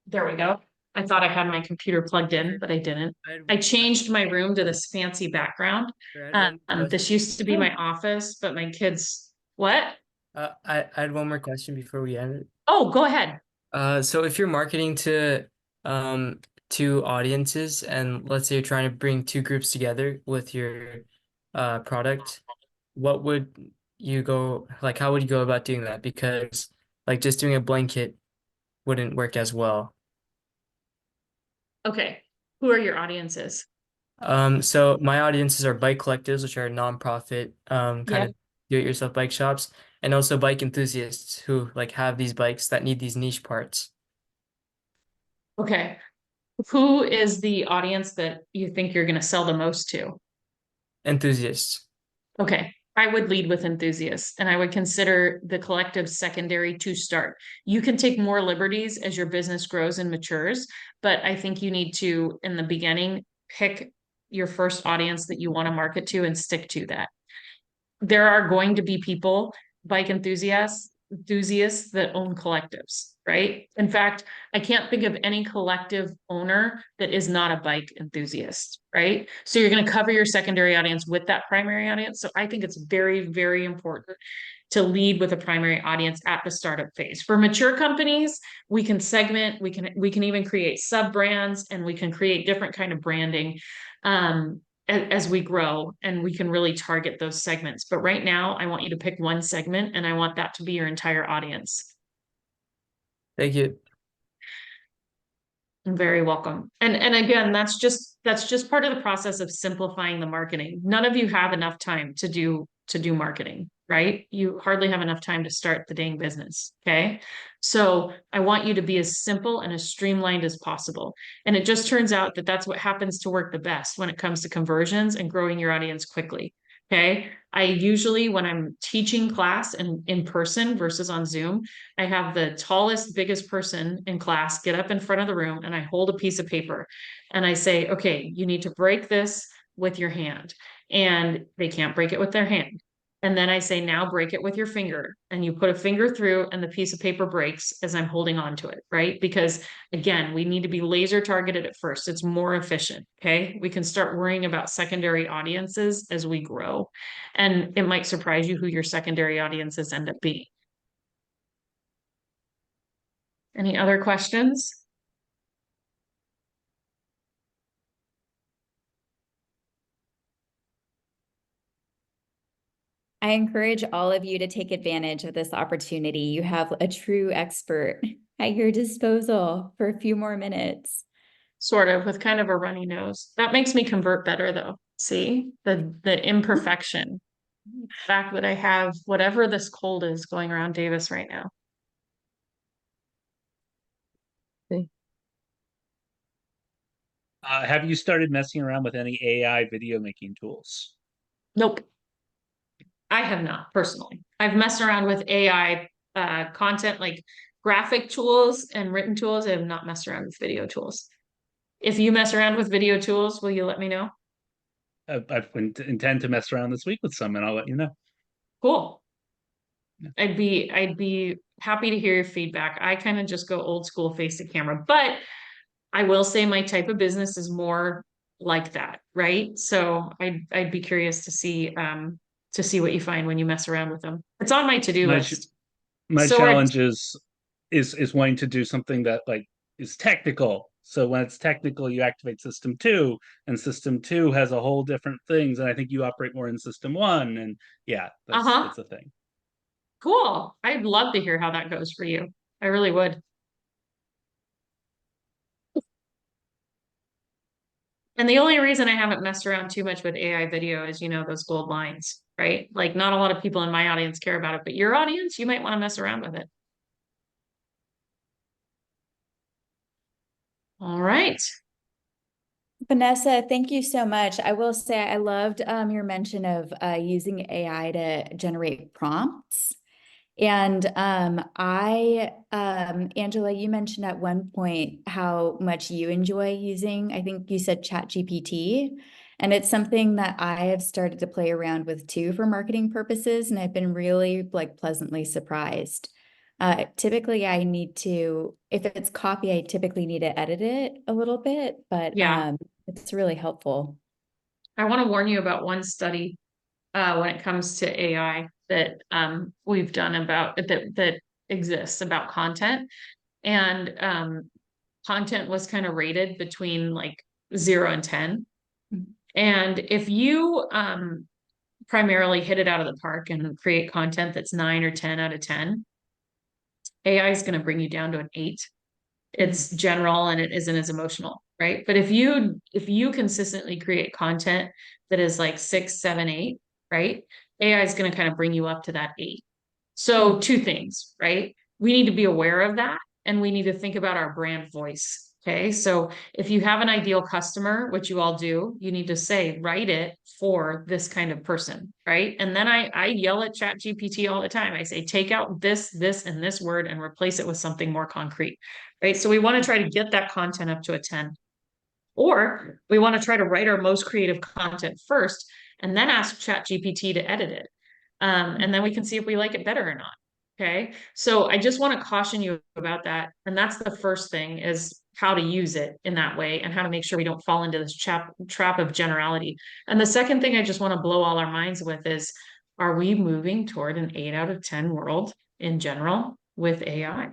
There we go. I thought I had my computer plugged in, but I didn't. I changed my room to this fancy background. This used to be my office, but my kids, what? I had one more question before we end it. Oh, go ahead. So if you're marketing to two audiences, and let's say you're trying to bring two groups together with your product, what would you go like? How would you go about doing that? Because like just doing a blanket wouldn't work as well. Okay. Who are your audiences? So my audiences are bike collectives, which are nonprofit, kind Yeah. of do-it-yourself bike shops, and also bike enthusiasts who like have these bikes that need these niche parts. Okay. Who is the audience that you think you're going to sell the most to? Enthusiasts. Okay. I would lead with enthusiasts and I would consider the collective secondary to start. You can take more liberties as your business grows and matures, but I think you need to, in the beginning, pick your first audience that you want to market to and stick to that. There are going to be people, bike enthusiasts that own collectives, right? In fact, I can't think of any collective owner that is not a bike enthusiast, right? So you're going to cover your secondary audience with that primary audience. So I think it's very, very important to lead with a primary audience at the startup phase. For mature companies, we can segment, we can even create sub brands, and we can create different kind of branding. As we grow, and we can really target those segments. But right now, I want you to pick one segment and I want that to be your entire audience. Thank you. You're very welcome. And again, that's just part of the process of simplifying the marketing. None of you have enough time to do marketing, right? You hardly have enough time to start the dang business. Okay. So I want you to be as simple and as streamlined as possible. And it just turns out that that's what happens to work the best when it comes to conversions and growing your audience quickly. Okay. I usually, when I'm teaching class and in person versus on Zoom, I have the tallest, biggest person in class get up in front of the room and I hold a piece of paper and I say, okay, you need to break this with your hand. And they can't break it with their hand. And then I say, now break it with your finger. And you put a finger through and the piece of paper breaks as I'm holding on to it, right? Because again, we need to be laser targeted at first. It's more efficient. Okay. We can start worrying about secondary audiences as we grow. And it might surprise you who your secondary audiences end up being. Any other questions? I encourage all of you to take advantage of this opportunity. You have a true expert at your disposal for a few more minutes. Sort of, with kind of a runny nose. That makes me convert better though. See, the imperfection. The fact that I have whatever this cold is going around Davis right now. Have you started messing around with any AI video making tools? Nope. I have not personally. I've messed around with AI content like graphic tools and written tools. I have not messed around with video tools. If you mess around with video tools, will you let me know? I intend to mess around this week with some, and I'll let you know. Cool. Yeah. I'd be happy to hear your feedback. I kind of just go old school face to camera, but I will say my type of business is more like that, right? So I'd be curious to see what you find when you mess around with them. It's on my to-do My list. my So we're challenge is wanting to do something that like is technical. So when it's technical, you activate system two, and system two has a whole different things. And I think you operate more in system one. And yeah, uh-huh. that's a thing. Cool. I'd love to hear how that goes for you. I really would. And the only reason I haven't messed around too much with AI video is, those gold lines, right? Like not a lot of people in my audience care about it, but your audience, you might want to mess around with it. All right. Vanessa, thank you so much. I will say I loved your mention of using AI to generate prompts. And Angela, you mentioned at one point how much you enjoy using, I think you said ChatGPT, and it's something that I have started to play around with too for marketing purposes, and I've been really like pleasantly surprised. Typically I need to, if it's copy, I typically need to edit it a little bit, but Yeah. it's really helpful. I want to warn you about one study when it comes to AI that we've done about that exists about content. And content was kind of rated between like 0 and 10. And if you primarily hit it out of the park and create content that's 9 or 10 out of 10, AI is going to bring you down to an 8. It's general and it isn't as emotional, right? But if you consistently create content that is like 6, 7, 8, right? AI is going to kind of bring you up to that 8. So two things, right? We need to be aware of that, and we need to think about our brand voice. Okay. So if you have an ideal customer, which you all do, you need to say, write it for this kind of person, right? And then I yell at Chat GPT all the time. I say, take out this, and this word and replace it with something more concrete, right? So we want to try to get that content up to a 10. Or we want to try to write our most creative content first and then ask Chat GPT to edit it. And then we can see if we like it better or not. Okay. So I just want to caution you about that. And that's the first thing, is how to use it in that way and how to make sure we don't fall into this trap of generality. And the second thing I just want to blow all our minds with is, are we moving toward an 8 out of 10 world in general with AI?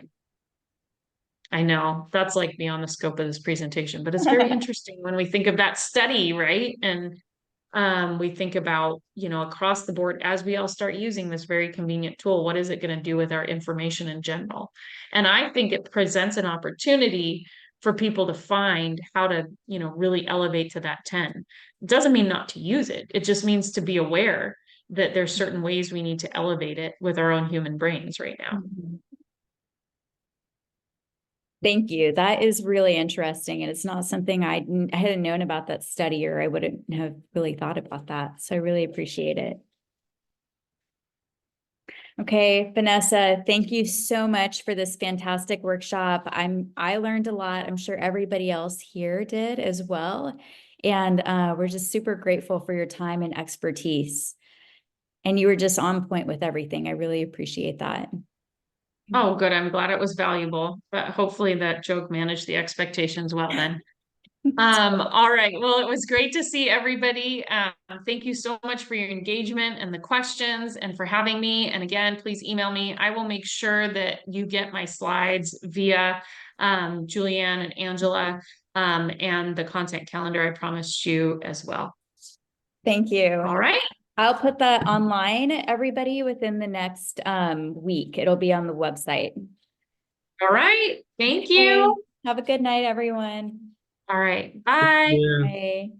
I know that's like beyond the scope of this presentation, but it's very interesting when we think of that study, right? And we think about, across the board, as we all start using this very convenient tool, what is it going to do with our information in general? And I think it presents an opportunity for people to find how to, really elevate to that 10. It doesn't mean not to use it. It just means to be aware that there's certain ways we need to elevate it with our own human brains right now. Thank you. That is really interesting. And it's not something I hadn't known about that study, or I wouldn't have really thought about that. So I really appreciate it. Okay, Vanessa, thank you so much for this fantastic workshop. I learned a lot. I'm sure everybody else here did as well. And we're just super grateful for your time and expertise. And you were just on point with everything. I really appreciate that. Oh, good. I'm glad it was valuable, but hopefully that joke managed the expectations well then. All right. Well, it was great to see everybody. Thank you so much for your engagement and the questions and for having me. And again, please email me. I will make sure that you get my slides via Julianne and Angela, and the content calendar I promised you as well. Thank you. All right. I'll put that online, everybody, within the next week. It'll be on the website. All right. Thank Okay. you. Have a good night, everyone. All right. Bye. Bye.